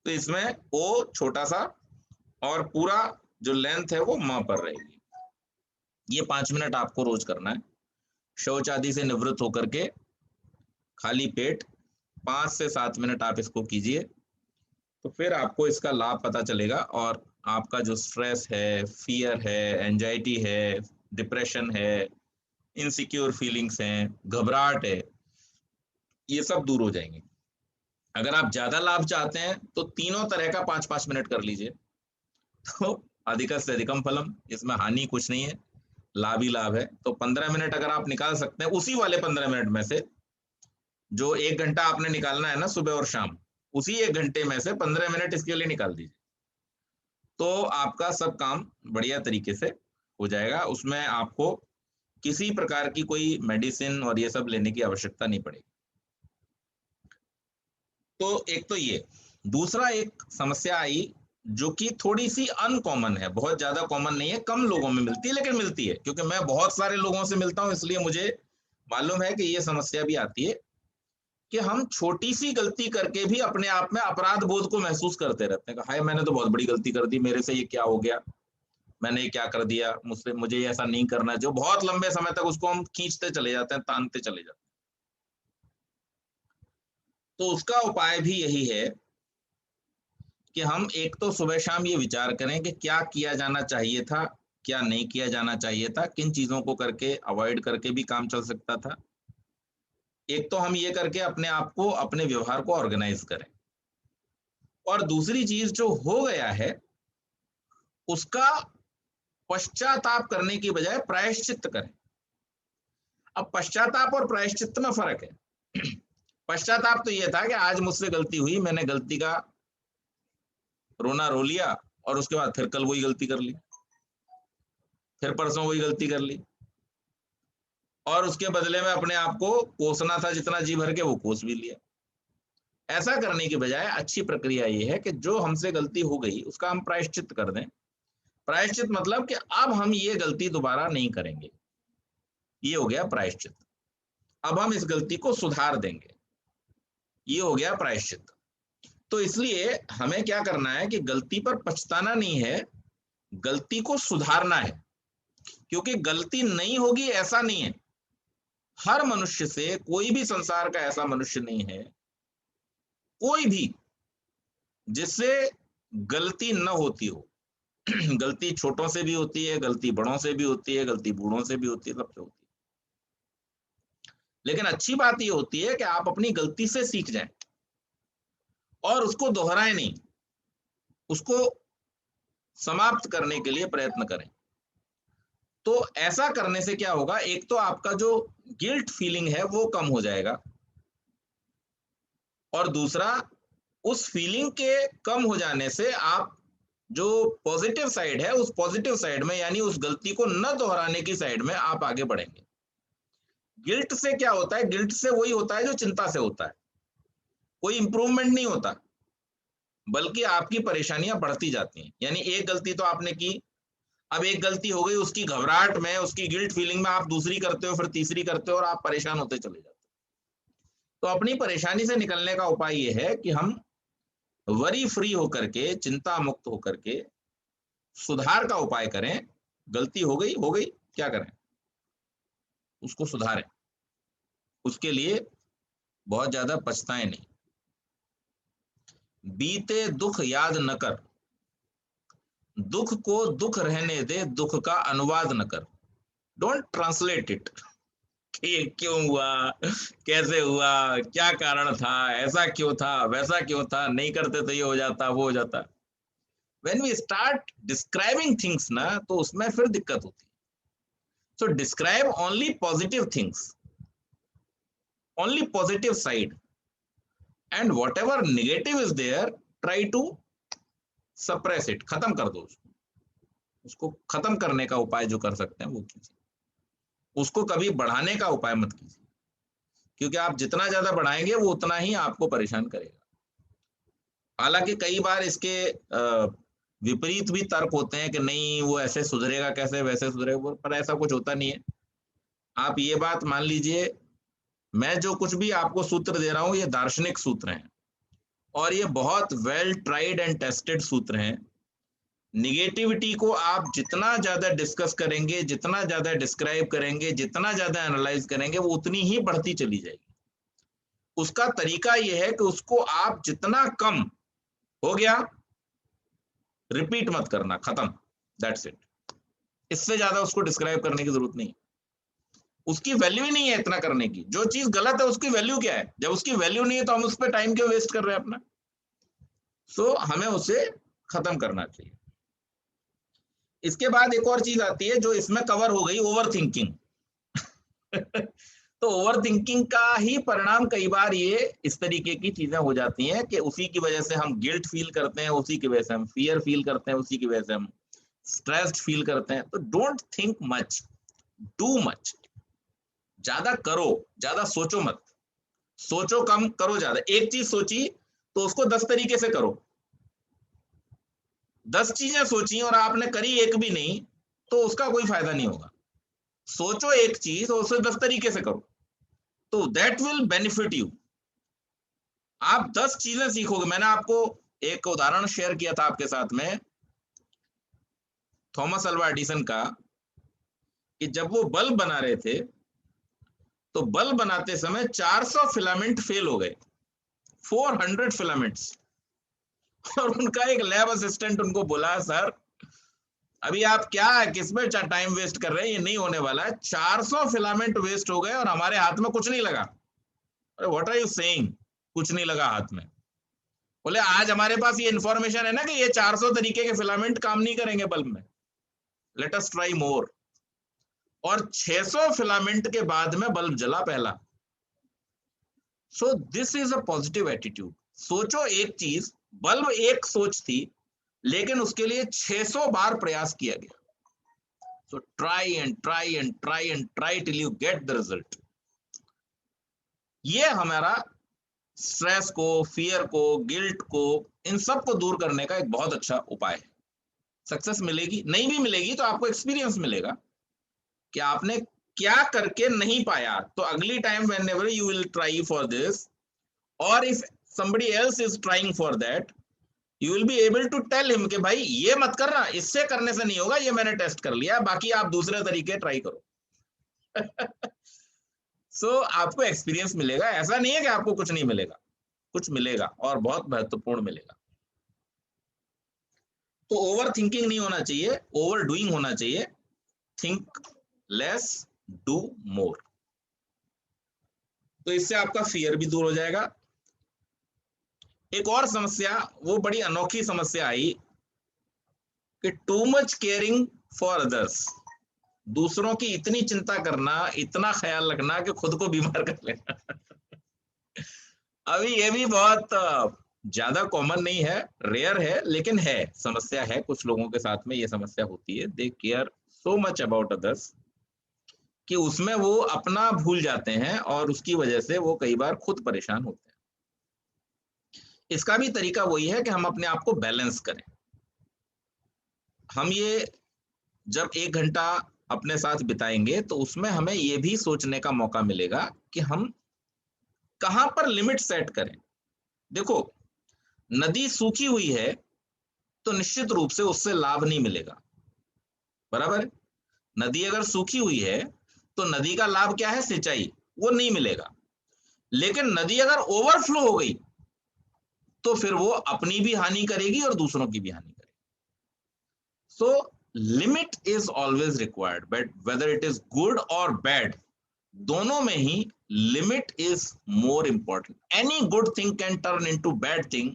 तो इसमें ओ छोटा सा और पूरा जो लेंथ है वो म पर रहेगी। ये 5 मिनट आपको रोज करना है। शौच आदि से निवृत्त होकर के खाली पेट 5 से 7 मिनट आप इसको कीजिए, तो फिर आपको इसका लाभ पता चलेगा, और आपका जो स्ट्रेस है, फियर है, एंजाइटी है, डिप्रेशन है, इनसिक्योर फीलिंग्स हैं, घबराहट है, ये सब दूर हो जाएंगे। अगर आप ज्यादा लाभ चाहते हैं तो तीनों तरह का 5-5 मिनट कर लीजिए। तो अधिक से अधिकम फलम, इसमें हानि कुछ नहीं है, लाभ ही लाभ है। तो 15 मिनट अगर आप निकाल सकते हैं उसी वाले 15 मिनट में से, जो 1 घंटा आपने निकालना है ना सुबह और शाम, उसी 1 घंटे में से 15 मिनट इसके लिए निकाल दीजिए, तो आपका सब काम बढ़िया तरीके से हो जाएगा। उसमें आपको किसी प्रकार की कोई मेडिसिन और ये सब लेने की आवश्यकता नहीं पड़ेगी। तो एक तो ये, दूसरा एक समस्या आई जो कि थोड़ी सी अनकॉमन है, बहुत ज्यादा कॉमन नहीं है, कम लोगों में मिलती है लेकिन मिलती है, क्योंकि मैं बहुत सारे लोगों से मिलता हूं इसलिए मुझे मालूम है कि ये समस्या भी आती है कि हम छोटी सी गलती करके भी अपने आप में अपराध बोध को महसूस करते रहते हैं कि हाय मैंने तो बहुत बड़ी गलती कर दी, मेरे से ये क्या हो गया, मैंने ये क्या कर दिया, मुझसे मुझे ऐसा नहीं करना, जो बहुत लंबे समय तक उसको हम खींचते चले जाते हैं, तानते चले जाते हैं। तो उसका उपाय भी यही है कि हम एक तो सुबह शाम ये विचार करें कि क्या किया जाना चाहिए था, क्या नहीं किया जाना चाहिए था, किन चीजों को करके अवॉइड करके भी काम चल सकता था। एक तो हम ये करके अपने आप को, अपने व्यवहार को ऑर्गेनाइज करें। और दूसरी चीज जो हो गया है उसका पश्चाताप करने की बजाय प्रायश्चित करें। अब पश्चाताप और प्रायश्चित में फर्क है। पश्चाताप तो यह था कि आज मुझसे गलती हुई, मैंने गलती का रोना रो लिया और उसके बाद फिर कल वही गलती कर ली, फिर परसों वही गलती कर ली, और उसके बदले में अपने आप को कोसना था जितना जी भर के, वो कोस भी लिया। ऐसा करने की बजाय अच्छी प्रक्रिया ये है कि जो हमसे गलती हो गई उसका हम प्रायश्चित कर दें। प्रायश्चित मतलब कि अब हम ये गलती दोबारा नहीं करेंगे, ये हो गया प्रायश्चित। अब हम इस गलती को सुधार देंगे, ये हो गया प्रायश्चित। तो इसलिए हमें क्या करना है कि गलती पर पछताना नहीं है, गलती को सुधारना है। क्योंकि गलती नहीं होगी ऐसा नहीं है, हर मनुष्य से, कोई भी संसार का ऐसा मनुष्य नहीं है, कोई भी, जिससे गलती न होती हो। गलती छोटों से भी होती है, गलती बड़ों से भी होती है, गलती बूढ़ों से भी होती है, सबसे होती है। लेकिन अच्छी बात यह होती है कि आप अपनी गलती से सीख जाएं और उसको दोहराएं नहीं, उसको समाप्त करने के लिए प्रयत्न करें। तो ऐसा करने से क्या होगा, एक तो आपका जो गिल्ट फीलिंग है वो कम हो जाएगा, और दूसरा उस फीलिंग के कम हो जाने से आप जो पॉजिटिव साइड है उस पॉजिटिव साइड में, यानी उस गलती को न दोहराने की साइड में आप आगे बढ़ेंगे। गिल्ट से क्या होता है, गिल्ट से वही होता है जो चिंता से होता है, कोई इंप्रूवमेंट नहीं होता, बल्कि आपकी परेशानियां बढ़ती जाती हैं। यानी एक गलती तो आपने की, अब एक गलती हो गई, उसकी घबराहट में, उसकी गिल्ट फीलिंग में आप दूसरी करते हो, फिर तीसरी करते हो, और आप परेशान होते चले जाते हो। तो अपनी परेशानी से निकलने का उपाय यह है कि हम वरी फ्री होकर के, चिंता मुक्त होकर के सुधार का उपाय करें। गलती हो गई, हो गई, क्या करें, उसको सुधारें, उसके लिए बहुत ज्यादा पछताएं नहीं। बीते दुख याद न कर, दुख को दुख रहने दे, दुख का अनुवाद न कर। डोंट ट्रांसलेट इट कि ये क्यों हुआ, कैसे हुआ, क्या कारण था, ऐसा क्यों था, वैसा क्यों था, नहीं करते तो ये हो जाता, वो हो जाता। When we start describing things ना, तो उसमें फिर दिक्कत होती है। So describe only positive things, only positive side, and whatever negative is there try to suppress it, खत्म कर दो उसको। उसको खत्म करने का उपाय जो कर सकते हैं वो कीजिए, उसको कभी बढ़ाने का उपाय मत कीजिए, क्योंकि आप जितना ज्यादा बढ़ाएंगे वो उतना ही आपको परेशान करेगा। हालांकि कई बार इसके विपरीत भी तर्क होते हैं कि नहीं वो ऐसे सुधरेगा कैसे, वैसे सुधरेगा, पर ऐसा कुछ होता नहीं है। आप ये बात मान लीजिए, मैं जो कुछ भी आपको सूत्र दे रहा हूं ये दार्शनिक सूत्र हैं, और ये बहुत वेल ट्राइड एंड टेस्टेड सूत्र हैं। निगेटिविटी को आप जितना ज्यादा डिस्कस करेंगे, जितना ज्यादा डिस्क्राइब करेंगे, जितना ज्यादा एनालाइज करेंगे, वो उतनी ही बढ़ती चली जाएगी। उसका तरीका यह है कि उसको आप जितना कम हो गया, रिपीट मत करना, खत्म, दैट्स इट। इससे ज्यादा उसको डिस्क्राइब करने की जरूरत नहीं, उसकी वैल्यू ही नहीं है इतना करने की। जो चीज गलत है उसकी वैल्यू क्या है, जब उसकी वैल्यू नहीं है तो हम उस पर टाइम क्यों वेस्ट कर रहे हैं अपना। सो हमें उसे खत्म करना चाहिए। इसके बाद एक और चीज आती है जो इसमें कवर हो गई, ओवर थिंकिंग। तो ओवर थिंकिंग का ही परिणाम कई बार ये इस तरीके की चीजें हो जाती हैं कि उसी की वजह से हम गिल्ट फील करते हैं, उसी की वजह से हम फियर फील करते हैं, उसी की वजह से हम स्ट्रेस्ड फील करते हैं। तो don't think much, do much. ज्यादा करो, ज्यादा सोचो मत, सोचो कम, करो ज्यादा। एक चीज सोची तो उसको 10 तरीके से करो। 10 चीजें सोची और आपने करी एक भी नहीं, तो उसका कोई फायदा नहीं होगा। सोचो एक चीज और उसे 10 तरीके से करो, तो दैट विल बेनिफिट यू। आप 10 चीजें सीखोगे। मैंने आपको एक उदाहरण शेयर किया था आपके साथ में, थॉमस अल्वा एडिसन का, कि जब वो बल्ब बना रहे थे तो बल्ब बनाते समय 400 फिलामेंट फेल हो गए, 400 फिलामेंट्स। और उनका एक लैब असिस्टेंट उनको बोला, सर अभी आप क्या किसमें टाइम वेस्ट कर रहे हैं, ये नहीं होने वाला है, 400 फिलामेंट वेस्ट हो गए और हमारे हाथ में कुछ नहीं लगा। अरे व्हाट आर यू सेइंग, कुछ नहीं लगा हाथ में। बोले आज हमारे पास ये इंफॉर्मेशन है ना कि ये 400 तरीके के फिलामेंट काम नहीं करेंगे बल्ब में, लेट अस ट्राई मोर। और 600 फिलामेंट के बाद में बल्ब जला पहला। सो this is a positive attitude. सोचो एक चीज, बल्ब एक सोच थी, लेकिन उसके लिए 600 बार प्रयास किया गया। So try and try and try and try till you get the result. ये हमारा स्ट्रेस को, फियर को, गिल्ट को, इन सब को दूर करने का एक बहुत अच्छा उपाय है। सक्सेस मिलेगी, नहीं भी मिलेगी तो आपको एक्सपीरियंस मिलेगा कि आपने क्या करके नहीं पाया। तो अगली time when ever you will try for this, और if somebody else is trying for that, you will be able to tell him कि भाई ये मत करना, इससे करने से नहीं होगा, ये मैंने टेस्ट कर लिया, बाकी आप दूसरे तरीके ट्राई करो। सो आपको एक्सपीरियंस मिलेगा। ऐसा नहीं है कि आपको कुछ नहीं मिलेगा, कुछ मिलेगा और बहुत महत्वपूर्ण मिलेगा। तो ओवर थिंकिंग नहीं होना चाहिए, ओवर डूइंग होना चाहिए। Think less, do more. तो इससे आपका फियर भी दूर हो जाएगा। एक और समस्या, वो बड़ी अनोखी समस्या आई कि too much caring for others. दूसरों की इतनी चिंता करना, इतना ख्याल रखना कि खुद को बीमार कर लेना। अभी ये भी बहुत ज्यादा कॉमन नहीं है, रेयर है, लेकिन है, समस्या है। कुछ लोगों के साथ में ये समस्या होती है। They care so much about others कि उसमें वो अपना भूल जाते हैं और उसकी वजह से वो कई बार खुद परेशान होते हैं। इसका भी तरीका वही है कि हम अपने आप को बैलेंस करें। हम ये जब 1 घंटा अपने साथ बिताएंगे तो उसमें हमें ये भी सोचने का मौका मिलेगा कि हम कहां पर लिमिट सेट करें। देखो, नदी सूखी हुई है तो निश्चित रूप से उससे लाभ नहीं मिलेगा, बराबर है। नदी अगर सूखी हुई है तो नदी का लाभ क्या है? सिंचाई, वो नहीं मिलेगा। लेकिन नदी अगर ओवरफ्लो हो गई तो फिर वो अपनी भी हानि करेगी और दूसरों की भी हानि करेगी। So limit is always required, but whether it is good और बैड, दोनों में ही limit is more important. Any good thing can turn into bad thing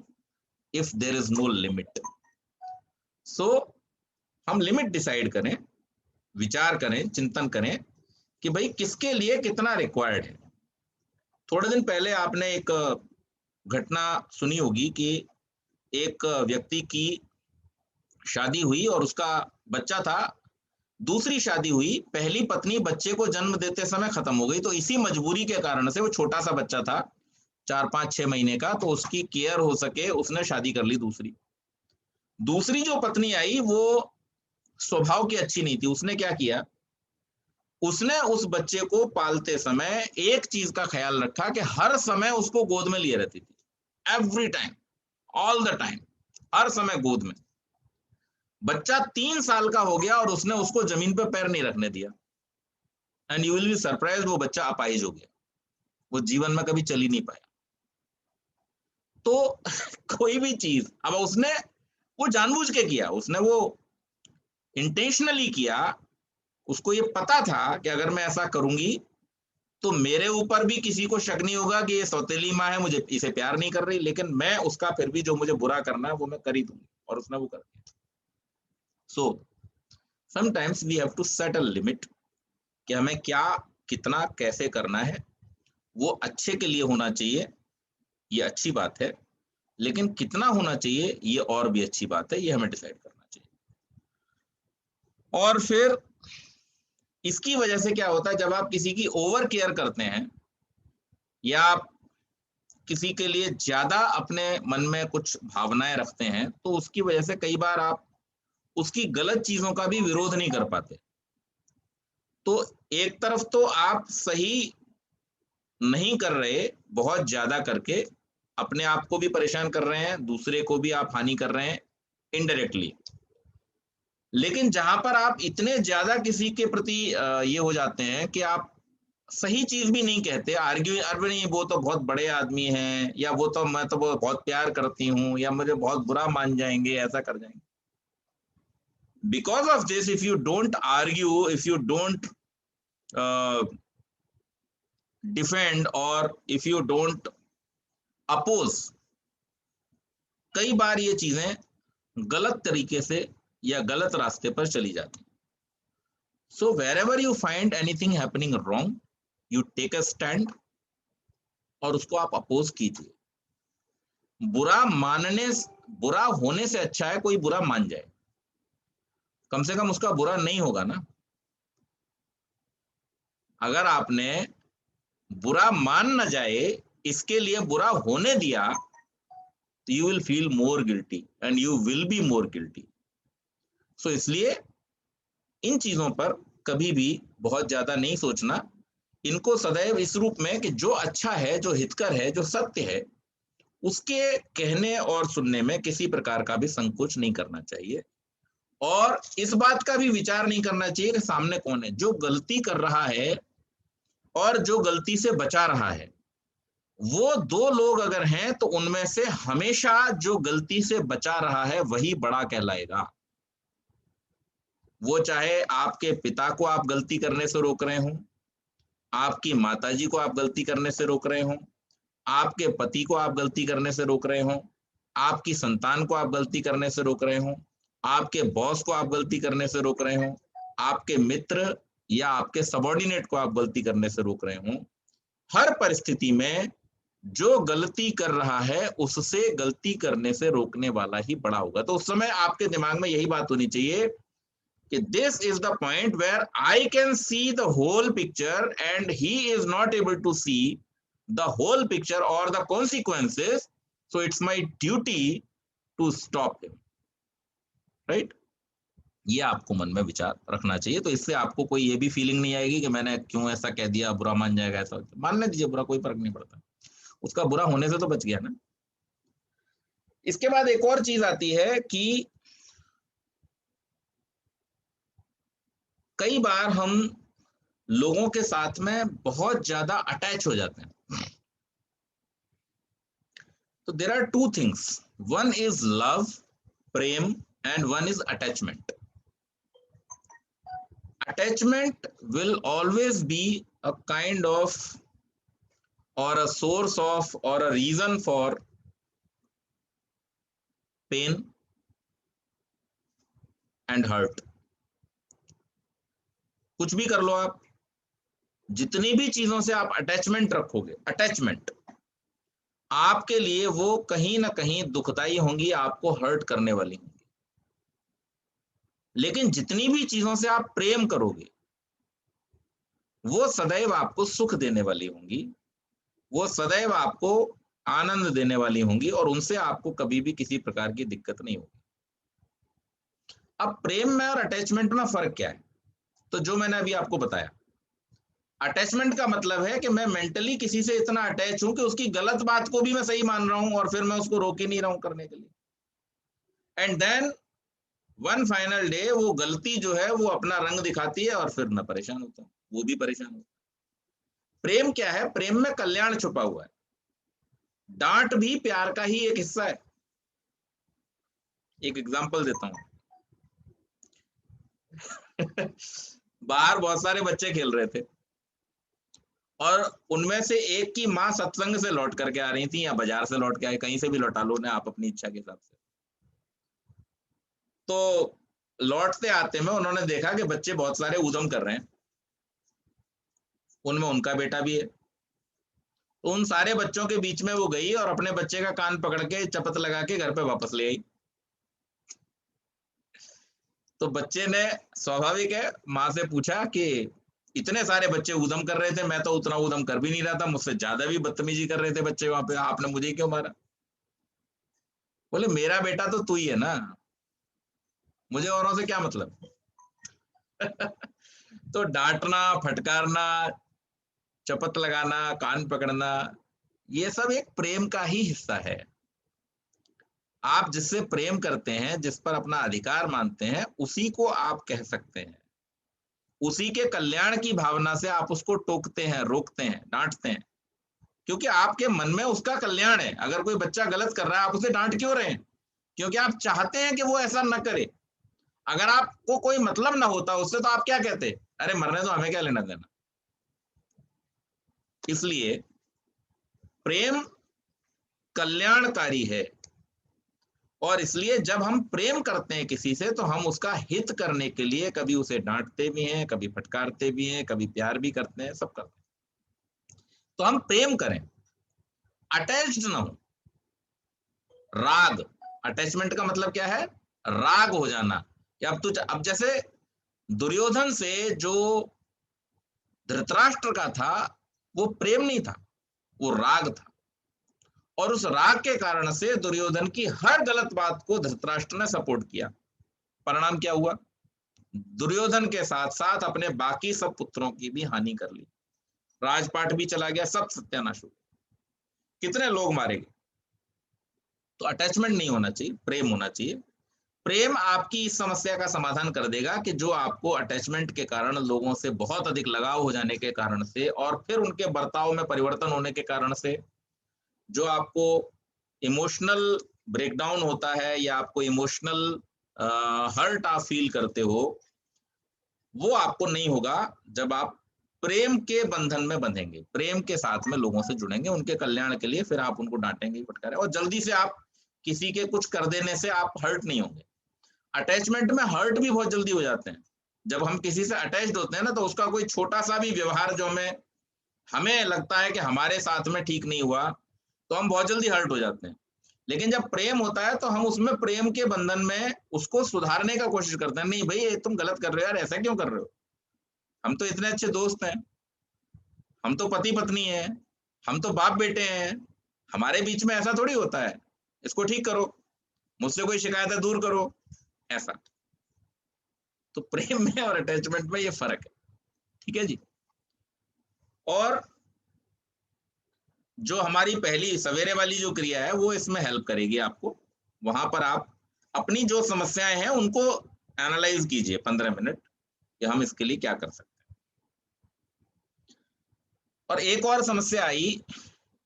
if there is no limit. So हम लिमिट डिसाइड करें, विचार करें, चिंतन करें कि भाई किसके लिए कितना रिक्वायर्ड है। थोड़े दिन पहले आपने एक घटना सुनी होगी कि एक व्यक्ति की शादी हुई और उसका बच्चा था। दूसरी शादी हुई, पहली पत्नी बच्चे को जन्म देते समय खत्म हो गई, तो इसी मजबूरी के कारण से, वो छोटा सा बच्चा था 4-5-6 महीने का, तो उसकी केयर हो सके उसने शादी कर ली दूसरी। दूसरी जो पत्नी आई वो स्वभाव की अच्छी नहीं थी। उसने क्या किया, उसने उस बच्चे को पालते समय एक चीज का ख्याल रखा कि हर समय उसको गोद में लिए रहती थी। Every time, all the time, हर समय गोद में। बच्चा 3 साल का हो गया और उसने उसको जमीन पे पैर नहीं रखने दिया। And you will be surprise, वो बच्चा अपाहिज हो गया, वो जीवन में कभी चल ही नहीं पाया। तो कोई भी चीज, अब उसने वो जानबूझ के किया, उसने वो इंटेंशनली किया। उसको ये पता था कि अगर मैं ऐसा करूंगी तो मेरे ऊपर भी किसी को शक नहीं होगा कि ये सौतेली माँ है, मुझे इसे प्यार नहीं कर रही, लेकिन मैं उसका फिर भी जो मुझे बुरा करना है वो मैं कर ही दूंगी, और उसने वो कर दिया। So sometimes we have to set a limit कि हमें क्या, कितना, कैसे करना है। वो अच्छे के लिए होना चाहिए, ये अच्छी बात है, लेकिन कितना होना चाहिए ये और भी अच्छी बात है, ये हमें डिसाइड करना चाहिए। और फिर इसकी वजह से क्या होता है, जब आप किसी की ओवर केयर करते हैं या आप किसी के लिए ज्यादा अपने मन में कुछ भावनाएं रखते हैं, तो उसकी वजह से कई बार आप उसकी गलत चीजों का भी विरोध नहीं कर पाते। तो एक तरफ तो आप सही नहीं कर रहे, बहुत ज्यादा करके अपने आप को भी परेशान कर रहे हैं, दूसरे को भी आप हानि कर रहे हैं इनडायरेक्टली। लेकिन जहां पर आप इतने ज्यादा किसी के प्रति ये हो जाते हैं कि आप सही चीज भी नहीं कहते, आर्ग्यू, अरे नहीं वो तो बहुत बड़े आदमी हैं, या वो तो, मैं तो वो बहुत प्यार करती हूँ, या मुझे बहुत बुरा मान जाएंगे, ऐसा कर जाएंगे। Because of this, if you don't argue, if you don't defend, और इफ यू डोंट अपोज, कई बार ये चीजें गलत तरीके से या गलत रास्ते पर चली जाती हैं। So wherever you find anything happening wrong, you take a stand और उसको आप अपोज कीजिए। बुरा होने से अच्छा है कोई बुरा मान जाए, कम से कम उसका बुरा नहीं होगा ना। अगर आपने बुरा मान न जाए इसके लिए बुरा होने दिया, तो you will feel more guilty and you will be more guilty. So इसलिए इन चीजों पर कभी भी बहुत ज्यादा नहीं सोचना, इनको सदैव इस रूप में कि जो अच्छा है, जो हितकर है, जो सत्य है, उसके कहने और सुनने में किसी प्रकार का भी संकोच नहीं करना चाहिए। और इस बात का भी विचार नहीं करना चाहिए कि सामने कौन है। जो गलती कर रहा है और जो गलती से बचा रहा है, वो दो लोग अगर हैं तो उनमें से हमेशा जो गलती से बचा रहा है वही बड़ा कहलाएगा। वो चाहे आपके पिता को आप गलती करने से रोक रहे हो, आपकी माताजी को आप गलती करने से रोक रहे हो, आपके पति को आप गलती करने से रोक रहे हो, आपकी संतान को आप गलती करने से रोक रहे हो, आपके बॉस को आप गलती करने से रोक रहे हो, आपके मित्र या आपके सबॉर्डिनेट को आप गलती करने से रोक रहे हो। हर परिस्थिति में जो गलती कर रहा है उससे गलती करने से रोकने वाला ही बड़ा होगा। तो उस समय आपके दिमाग में यही बात होनी चाहिए कि this is the point where I can see the whole picture and he is not able to see the whole picture or the consequences, so it's my duty to stop him, right? ये आपको मन में विचार रखना चाहिए। तो इससे आपको कोई ये भी फीलिंग नहीं आएगी कि मैंने क्यों ऐसा कह दिया, बुरा मान जाएगा, ऐसा मानने दीजिए, बुरा कोई फर्क नहीं पड़ता, उसका बुरा होने से तो बच गया ना। इसके बाद एक और चीज आती है कि कई बार हम लोगों के साथ में बहुत ज्यादा अटैच हो जाते हैं। तो there are two things, one is love, प्रेम, and one is attachment. Attachment will always be a kind of or a source of or a reason for pain and hurt। कुछ भी कर लो आप, जितनी भी चीजों से आप अटैचमेंट रखोगे, अटैचमेंट आपके लिए वो कहीं ना कहीं दुखदाई होंगी, आपको हर्ट करने वाली होंगी। लेकिन जितनी भी चीजों से आप प्रेम करोगे वो सदैव आपको सुख देने वाली होंगी, वो सदैव आपको आनंद देने वाली होंगी और उनसे आपको कभी भी किसी प्रकार की दिक्कत नहीं होगी। अब प्रेम में और अटैचमेंट में फर्क क्या है? तो जो मैंने अभी आपको बताया, अटैचमेंट का मतलब है कि मैं मेंटली किसी से इतना अटैच हूं कि उसकी गलत बात को भी मैं सही मान रहा हूं और फिर मैं उसको रोक ही नहीं रहा हूं करने के लिए। And then one final day वो गलती जो है वो अपना रंग दिखाती है और फिर मैं परेशान होता हूं, वो भी परेशान होता है। प्रेम क्या है? प्रेम में कल्याण छुपा हुआ है। डांट भी प्यार का ही एक हिस्सा है। एक एग्जांपल देता हूं। बाहर बहुत सारे बच्चे खेल रहे थे और उनमें से एक की माँ सत्संग से लौट करके आ रही थी या बाजार से लौट के आए, कहीं से भी लौटा लो ने आप अपनी इच्छा के हिसाब से। तो लौटते आते में उन्होंने देखा कि बच्चे बहुत सारे ऊधम कर रहे हैं, उनमें उनका बेटा भी है। तो उन सारे बच्चों के बीच में वो गई और अपने बच्चे का कान पकड़ के चपत लगा के घर पे वापस ले आई। तो बच्चे ने, स्वाभाविक है, माँ से पूछा कि इतने सारे बच्चे ऊधम कर रहे थे, मैं तो उतना ऊधम कर भी नहीं रहा था, मुझसे ज्यादा भी बदतमीजी कर रहे थे बच्चे वहां पे, आपने मुझे क्यों मारा? बोले मेरा बेटा तो तू ही है ना, मुझे औरों से क्या मतलब। तो डांटना, फटकारना, चपत लगाना, कान पकड़ना, ये सब एक प्रेम का ही हिस्सा है। आप जिससे प्रेम करते हैं, जिस पर अपना अधिकार मानते हैं, उसी को आप कह सकते हैं। उसी के कल्याण की भावना से आप उसको टोकते हैं, रोकते हैं, डांटते हैं, क्योंकि आपके मन में उसका कल्याण है। अगर कोई बच्चा गलत कर रहा है, आप उसे डांट क्यों रहे हैं? क्योंकि आप चाहते हैं कि वो ऐसा न करे। अगर आपको कोई मतलब ना होता उससे तो आप क्या कहते? अरे मरने दो, हमें क्या लेना देना। इसलिए प्रेम कल्याणकारी है। और इसलिए जब हम प्रेम करते हैं किसी से तो हम उसका हित करने के लिए कभी उसे डांटते भी हैं, कभी फटकारते भी हैं, कभी प्यार भी करते हैं, सब करते हैं। तो हम प्रेम करें, अटैच्ड ना हो। राग, अटैचमेंट का मतलब क्या है? राग हो जाना। कि अब जैसे दुर्योधन से जो धृतराष्ट्र का था, वो प्रेम नहीं था, वो राग था। और उस राग के कारण से दुर्योधन की हर गलत बात को धृतराष्ट्र ने सपोर्ट किया। परिणाम क्या हुआ? दुर्योधन के साथ साथ अपने बाकी सब पुत्रों की भी हानि कर ली, राजपाट भी चला गया, सब सत्यानाश हो गया, कितने लोग मारे गए। तो अटैचमेंट नहीं होना चाहिए, प्रेम होना चाहिए। प्रेम आपकी इस समस्या का समाधान कर देगा कि जो आपको अटैचमेंट के कारण, लोगों से बहुत अधिक लगाव हो जाने के कारण से और फिर उनके बर्ताव में परिवर्तन होने के कारण से जो आपको इमोशनल ब्रेकडाउन होता है या आपको इमोशनल हर्ट आप फील करते हो, वो आपको नहीं होगा जब आप प्रेम के बंधन में बंधेंगे, प्रेम के साथ में लोगों से जुड़ेंगे उनके कल्याण के लिए। फिर आप उनको डांटेंगे, फटकारें, और जल्दी से आप किसी के कुछ कर देने से आप हर्ट नहीं होंगे। अटैचमेंट में हर्ट भी बहुत जल्दी हो जाते हैं। जब हम किसी से अटैच्ड होते हैं ना, तो उसका कोई छोटा सा भी व्यवहार जो हमें लगता है कि हमारे साथ में ठीक नहीं हुआ, तो हम बहुत जल्दी हर्ट हो जाते हैं। लेकिन जब प्रेम होता है तो हम उसमें प्रेम के बंधन में उसको सुधारने का कोशिश करते हैं। नहीं भाई, ये तुम गलत कर रहे हो यार, ऐसा क्यों कर रहे हो? हम तो इतने अच्छे दोस्त हैं, हम तो पति पत्नी हैं, हम तो बाप बेटे हैं, हमारे बीच में ऐसा थोड़ी होता है, इसको ठीक करो, मुझसे कोई शिकायत है दूर करो, ऐसा। तो प्रेम में और अटैचमेंट में ये फर्क है, ठीक है जी। और जो हमारी पहली सवेरे वाली जो क्रिया है वो इसमें हेल्प करेगी आपको। वहां पर आप अपनी जो समस्याएं हैं उनको एनालाइज कीजिए 15 मिनट कि हम इसके लिए क्या कर सकते हैं। और एक और समस्या आई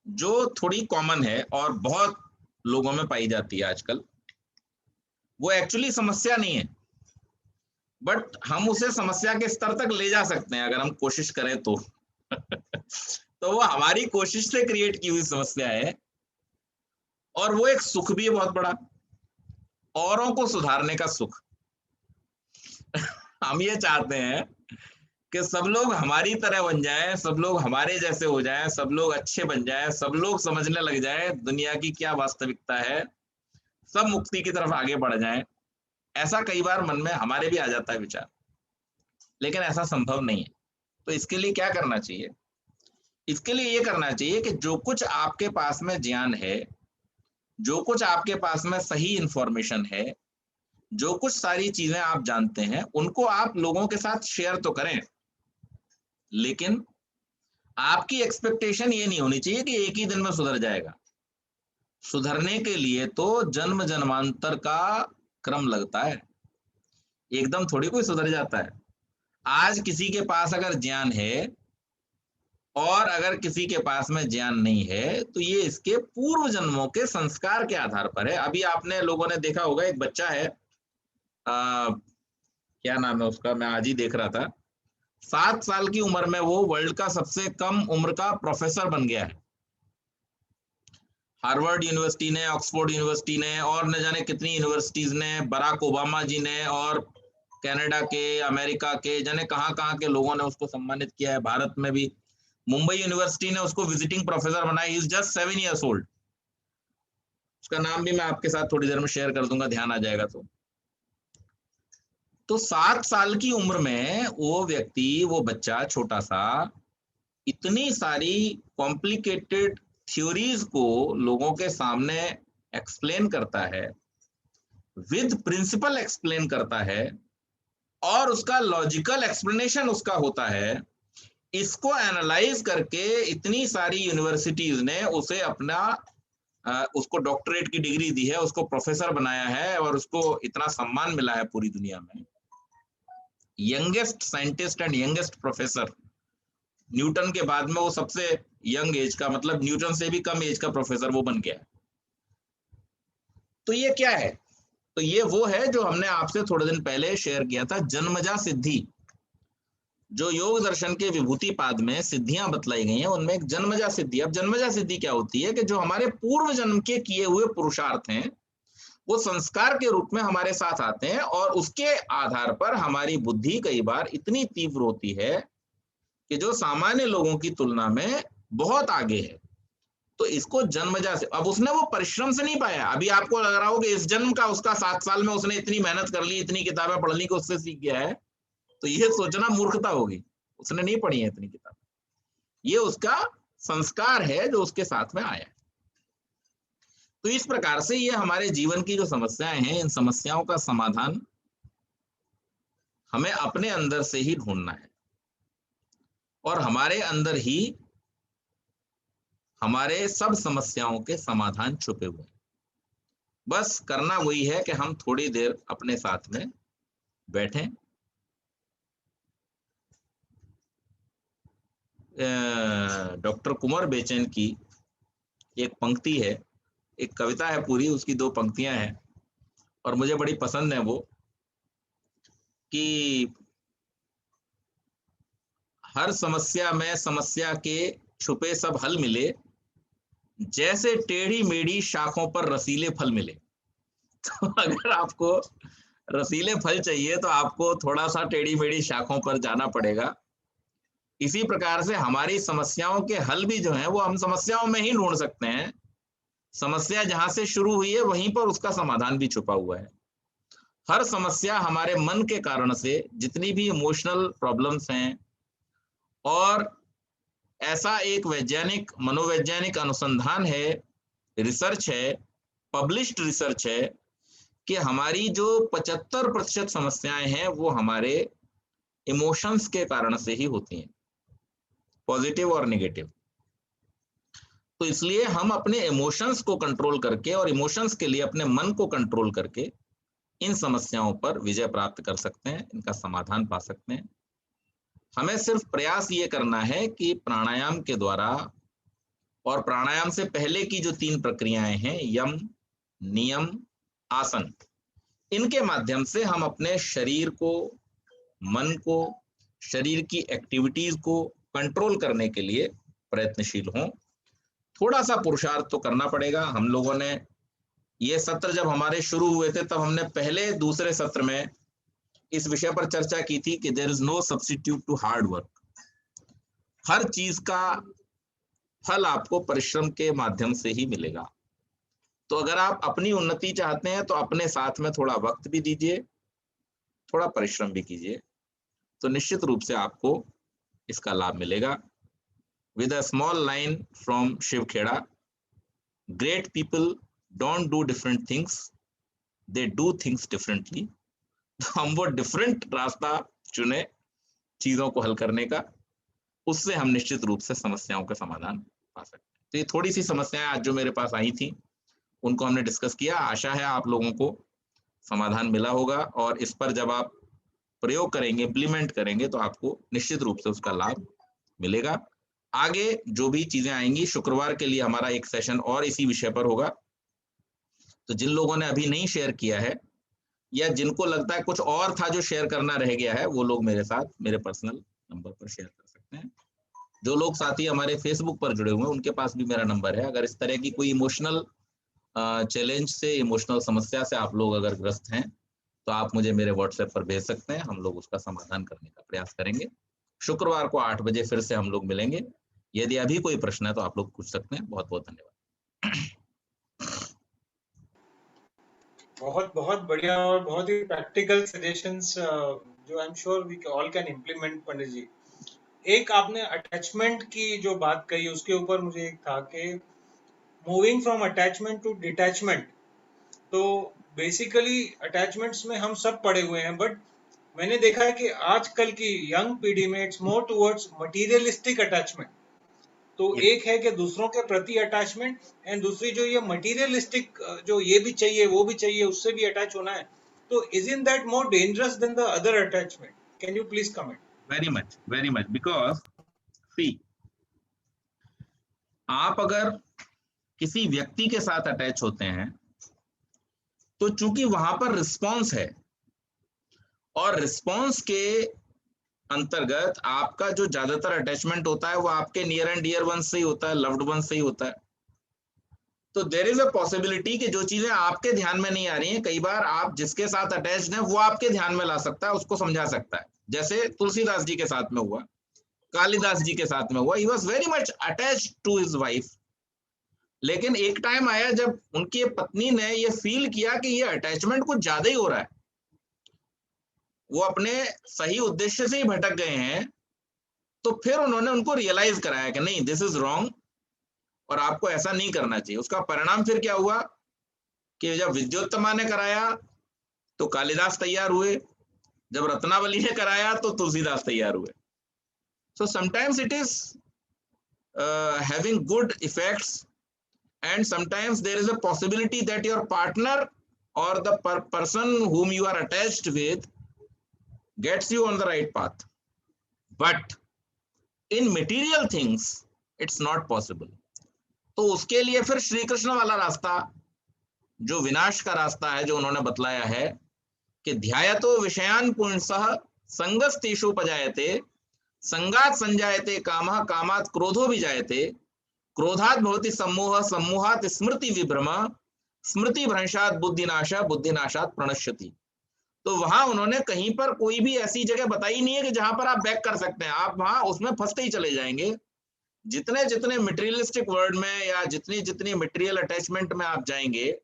जो थोड़ी कॉमन है और बहुत लोगों में पाई जाती है आजकल। वो एक्चुअली समस्या नहीं है, बट हम उसे समस्या के स्तर तक ले जा सकते हैं अगर हम कोशिश करें तो। तो वो हमारी कोशिश से क्रिएट की हुई समस्या है, और वो एक सुख भी है बहुत बड़ा, औरों को सुधारने का सुख। हम ये चाहते हैं कि सब लोग हमारी तरह बन जाएं, सब लोग हमारे जैसे हो जाएं, सब लोग अच्छे बन जाएं, सब लोग समझने लग जाएं दुनिया की क्या वास्तविकता है, सब मुक्ति की तरफ आगे बढ़ जाएं। ऐसा कई बार मन में हमारे भी आ जाता है विचार, लेकिन ऐसा संभव नहीं है। तो इसके लिए क्या करना चाहिए? इसके लिए ये करना चाहिए कि जो कुछ आपके पास में ज्ञान है, जो कुछ आपके पास में सही इंफॉर्मेशन है, जो कुछ सारी चीजें आप जानते हैं, उनको आप लोगों के साथ शेयर तो करें, लेकिन आपकी एक्सपेक्टेशन ये नहीं होनी चाहिए कि एक ही दिन में सुधर जाएगा। सुधरने के लिए तो जन्म जन्मांतर का क्रम लगता है, एकदम थोड़ी कोई सुधर जाता है। आज किसी के पास अगर ज्ञान है और अगर किसी के पास में ज्ञान नहीं है, तो ये इसके पूर्व जन्मों के संस्कार के आधार पर है। अभी आपने लोगों ने देखा होगा, एक बच्चा है, क्या नाम है उसका, मैं आज ही देख रहा था, 7 साल की उम्र में वो वर्ल्ड का सबसे कम उम्र का प्रोफेसर बन गया है। हार्वर्ड यूनिवर्सिटी ने, ऑक्सफोर्ड यूनिवर्सिटी ने और न जाने कितनी यूनिवर्सिटीज ने, बराक ओबामा जी ने और कनाडा के, अमेरिका के, जाने कहां कहां के लोगों ने उसको सम्मानित किया है। भारत में भी मुंबई यूनिवर्सिटी ने उसको विजिटिंग प्रोफेसर बनाया। Is just 7 years old। उसका नाम भी मैं आपके साथ थोड़ी देर में शेयर कर दूंगा, ध्यान आ जाएगा तो 7 साल की उम्र में वो व्यक्ति, वो बच्चा छोटा सा, इतनी सारी कॉम्प्लिकेटेड थ्योरीज को लोगों के सामने एक्सप्लेन करता है, विद प्रिंसिपल एक्सप्लेन करता है, और उसका लॉजिकल एक्सप्लेनेशन उसका होता है। इसको एनालाइज करके इतनी सारी यूनिवर्सिटीज ने उसे अपना उसको डॉक्टरेट की डिग्री दी है, उसको प्रोफेसर बनाया है, और उसको इतना सम्मान मिला है पूरी दुनिया में। Youngest scientist and youngest professor, Newton के बाद में वो सबसे यंग एज का, मतलब न्यूटन से भी कम एज का प्रोफेसर वो बन गया है। तो ये क्या है? तो ये वो है जो हमने आपसे थोड़े दिन पहले शेयर किया था, जन्मजा सिद्धि। जो योग दर्शन के विभूति पाद में सिद्धियां बतलाई गई हैं, उनमें एक जन्मजा सिद्धि। अब जन्मजा सिद्धि क्या होती है कि जो हमारे पूर्व जन्म के किए हुए पुरुषार्थ हैं वो संस्कार के रूप में हमारे साथ आते हैं, और उसके आधार पर हमारी बुद्धि कई बार इतनी तीव्र होती है कि जो सामान्य लोगों की तुलना में बहुत आगे है। तो इसको जन्मजा से, अब उसने वो परिश्रम से नहीं पाया। अभी आपको लग रहा हो कि इस जन्म का उसका 7 साल में उसने इतनी मेहनत कर ली, इतनी किताबें पढ़ ली कि उससे सीख गया है, तो ये सोचना मूर्खता होगी। उसने नहीं पढ़ी है इतनी किताब, ये उसका संस्कार है जो उसके साथ में आया है। तो इस प्रकार से ये हमारे जीवन की जो समस्याएं हैं, इन समस्याओं का समाधान हमें अपने अंदर से ही ढूंढना है, और हमारे अंदर ही हमारे सब समस्याओं के समाधान छुपे हुए हैं। बस करना वही है कि हम थोड़ी देर अपने साथ में बैठें। डॉक्टर कुंवर बेचैन की एक पंक्ति है, एक कविता है पूरी, उसकी 2 पंक्तियां हैं और मुझे बड़ी पसंद है वो, कि हर समस्या में समस्या के छुपे सब हल मिले, जैसे टेढ़ी मेढ़ी शाखों पर रसीले फल मिले। तो अगर आपको रसीले फल चाहिए तो आपको थोड़ा सा टेढ़ी मेढ़ी शाखों पर जाना पड़ेगा। इसी प्रकार से हमारी समस्याओं के हल भी जो है वो हम समस्याओं में ही ढूंढ सकते हैं। समस्या जहां से शुरू हुई है वहीं पर उसका समाधान भी छुपा हुआ है। हर समस्या हमारे मन के कारण से, जितनी भी इमोशनल प्रॉब्लम्स हैं, और ऐसा एक वैज्ञानिक मनोवैज्ञानिक अनुसंधान है, रिसर्च है, पब्लिश्ड रिसर्च है, कि हमारी जो 75% समस्याएं हैं वो हमारे इमोशंस के कारण से ही होती हैं, पॉजिटिव और नेगेटिव। तो इसलिए हम अपने इमोशंस को कंट्रोल करके और इमोशंस के लिए अपने मन को कंट्रोल करके इन समस्याओं पर विजय प्राप्त कर सकते हैं, इनका समाधान पा सकते हैं। हमें सिर्फ प्रयास ये करना है कि प्राणायाम के द्वारा, और प्राणायाम से पहले की जो 3 प्रक्रियाएं हैं, यम, नियम, आसन, इनके माध्यम से हम अपने शरीर को, मन को, शरीर की एक्टिविटीज को कंट्रोल करने के लिए प्रयत्नशील हों। थोड़ा सा पुरुषार्थ तो करना पड़ेगा। हम लोगों ने ये सत्र जब हमारे शुरू हुए थे, तब हमने पहले दूसरे सत्र में इस विषय पर चर्चा की थी कि there is no substitute to hard work. हर चीज का फल आपको परिश्रम के माध्यम से ही मिलेगा। तो अगर आप अपनी उन्नति चाहते हैं तो अपने साथ में थोड़ा वक्त भी दीजिए, थोड़ा परिश्रम भी कीजिए, तो निश्चित रूप से आपको इसका लाभ मिलेगा। With a small line from Shiv Khera, great people don't do different things, they do things differently. हम वो डिफरेंट रास्ता चुने चीजों को हल करने का, उससे हम निश्चित रूप से समस्याओं का समाधान पा सकते हैं। तो ये थोड़ी सी समस्याएं आज जो मेरे पास आई थी, उनको हमने डिस्कस किया। आशा है आप लोगों को समाधान मिला होगा, और इस पर जब आप प्रयोग करेंगे, इम्प्लीमेंट करेंगे, तो आपको निश्चित रूप से उसका लाभ मिलेगा। आगे जो भी चीजें आएंगी, शुक्रवार के लिए हमारा एक सेशन और इसी विषय पर होगा। तो जिन लोगों ने अभी नहीं शेयर किया है, या जिनको लगता है कुछ और था जो शेयर करना रह गया है, वो लोग मेरे साथ मेरे पर्सनल नंबर पर शेयर कर सकते हैं। जो लोग साथी हमारे फेसबुक पर जुड़े हुए हैं, उनके पास भी मेरा नंबर है। अगर इस तरह की कोई इमोशनल चैलेंज से, इमोशनल समस्या से आप लोग अगर ग्रस्त हैं, तो आप मुझे मेरे व्हाट्सएप पर भेज सकते हैं। हम लोग उसका समाधान करने का प्रयास करेंगे। शुक्रवार को 8 बजे फिर से हम लोग मिलेंगे। यदि अभी कोई प्रश्न है तो आप लोग पूछ सकते हैं। बहुत बहुत धन्यवाद। बहुत बहुत बढ़िया और बहुत ही प्रैक्टिकल सजेशंस जो I am sure we all can implement. Pandit ji, एक आपने अटैचमेंट की जो बात कही, उसके ऊपर मुझे एक था कि moving from attachment to detachment. तो बेसिकली अटैचमेंट्स में हम सब पड़े हुए हैं, बट मैंने देखा है कि आजकल की यंग पीढ़ी में it's more towards materialistic attachment. तो एक है कि दूसरों के प्रति अटैचमेंट, एंड दूसरी जो ये मटीरियलिस्टिक, जो ये भी चाहिए वो भी चाहिए, उससे भी अटैच होना है। तो is in that more dangerous than the other attachment? Can you please comment? Very much because see, आप अगर किसी व्यक्ति के साथ अटैच होते हैं, तो चूंकि वहां पर रिस्पॉन्स है, और रिस्पॉन्स के अंतर्गत आपका जो ज्यादातर अटैचमेंट होता है वो आपके नियर एंड डियर वन से ही होता है, लव्ड वन से ही होता है। तो देयर इज अ पॉसिबिलिटी कि जो चीजें आपके ध्यान में नहीं आ रही हैं, कई बार आप जिसके साथ अटैच्ड हैं वो आपके ध्यान में ला सकता है, उसको समझा सकता है। जैसे तुलसीदास जी के साथ में हुआ, कालिदास जी के साथ में हुआ। He was very much attached to his wife, लेकिन एक टाइम आया जब उनकी पत्नी ने ये फील किया कि ये अटैचमेंट कुछ ज्यादा ही हो रहा है, वो अपने सही उद्देश्य से ही भटक गए हैं। तो फिर उन्होंने उनको रियलाइज कराया कि नहीं, दिस इज रॉन्ग और आपको ऐसा नहीं करना चाहिए। उसका परिणाम फिर क्या हुआ कि जब विद्योत्तमा ने कराया तो कालिदास तैयार हुए, जब रत्नावली ने कराया तो तुलसीदास तैयार हुए। So sometimes it is having good effects, and sometimes there is a possibility that your partner or the person whom you are attached with gets you on the right path, but in material things it's not possible। तो उसके लिए फिर श्री कृष्ण वाला रास्ता, जो विनाश का रास्ता है, जो उन्होंने बतलाया है कि ध्यायतो विषयान पुंसः संगस्तेषुपजायते, संगात संजायते कामः, कामात् क्रोधो विजायते, क्रोधात भवति सम्मोह, सम्मोहात स्मृति विभ्रम, स्मृति भ्रंशात बुद्धिनाश, बुद्धिनाशात प्रणश्यति। तो वहां उन्होंने कहीं पर कोई भी ऐसी जगह बताई नहीं है कि जहां पर आप बैक कर सकते हैं, आप वहां उसमें फंसते ही चले जाएंगे। जितने जितने मटेरियलिस्टिक वर्ल्ड में या जितनी जितनी मटेरियल अटैचमेंट में आप जाएंगे,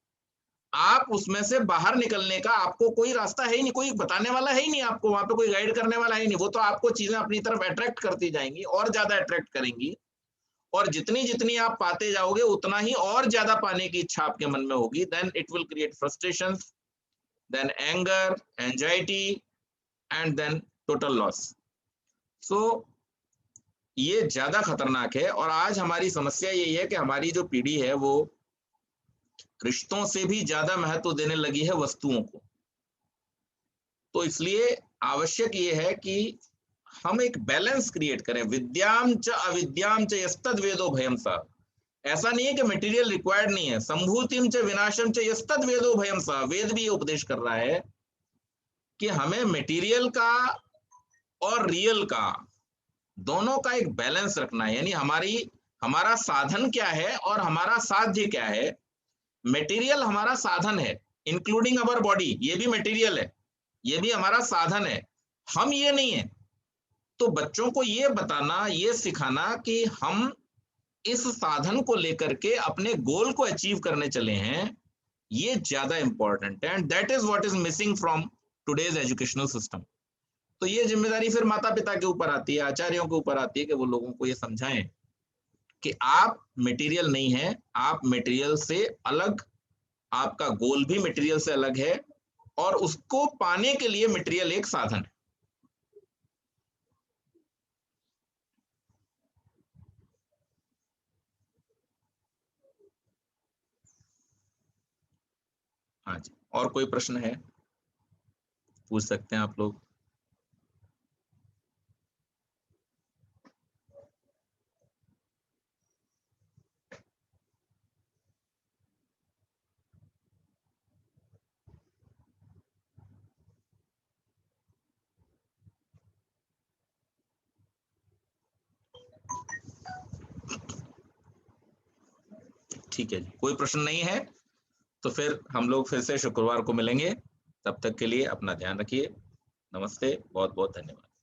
आप उसमें से बाहर निकलने का आपको कोई रास्ता है ही नहीं, कोई बताने वाला है ही नहीं आपको, वहां पे कोई गाइड करने वाला है ही नहीं। वो तो आपको चीजें अपनी तरफ अट्रैक्ट करती जाएंगी और ज्यादा अट्रैक्ट करेंगी, और जितनी जितनी आप पाते जाओगे उतना ही और ज्यादा पाने की इच्छा आपके मन में होगी। Then it will create frustration, then anger, anxiety, and then total loss. So ये ज्यादा खतरनाक है। और आज हमारी समस्या यही है कि हमारी जो पीढ़ी है वो रिश्तों से भी ज्यादा महत्व देने लगी है वस्तुओं को। तो इसलिए आवश्यक ये है कि हम एक बैलेंस क्रिएट करें। विद्याम च अविद्याम च यस्तद वेदो भयम सा। ऐसा नहीं है कि मटेरियल रिक्वायर्ड नहीं है। संभूतिम च विनाशम च यस्तद वेदो भयम सा। वेद भी ये उपदेश कर रहा है कि हमें मटेरियल का और रियल का दोनों का एक बैलेंस रखना है। यानी हमारा साधन क्या है और हमारा साध्य क्या है। मटेरियल हमारा साधन है, इंक्लूडिंग अवर बॉडी, ये भी मटेरियल है, ये भी हमारा साधन है, हम ये नहीं है। तो बच्चों को ये बताना, ये सिखाना कि हम इस साधन को लेकर के अपने गोल को अचीव करने चले हैं, ये ज्यादा इंपॉर्टेंट है। And that is what is missing from today's educational system. तो ये जिम्मेदारी फिर माता पिता के ऊपर आती है, आचार्यों के ऊपर आती है कि वो लोगों को ये समझाएं कि आप मटेरियल नहीं है, आप मटेरियल से अलग, आपका गोल भी मटेरियल से अलग है, और उसको पाने के लिए मटेरियल एक साधन है। हाँ जी, और कोई प्रश्न है पूछ सकते हैं आप लोग। ठीक है जी, कोई प्रश्न नहीं है तो फिर हम लोग फिर से शुक्रवार को मिलेंगे। तब तक के लिए अपना ध्यान रखिए। नमस्ते, बहुत बहुत धन्यवाद।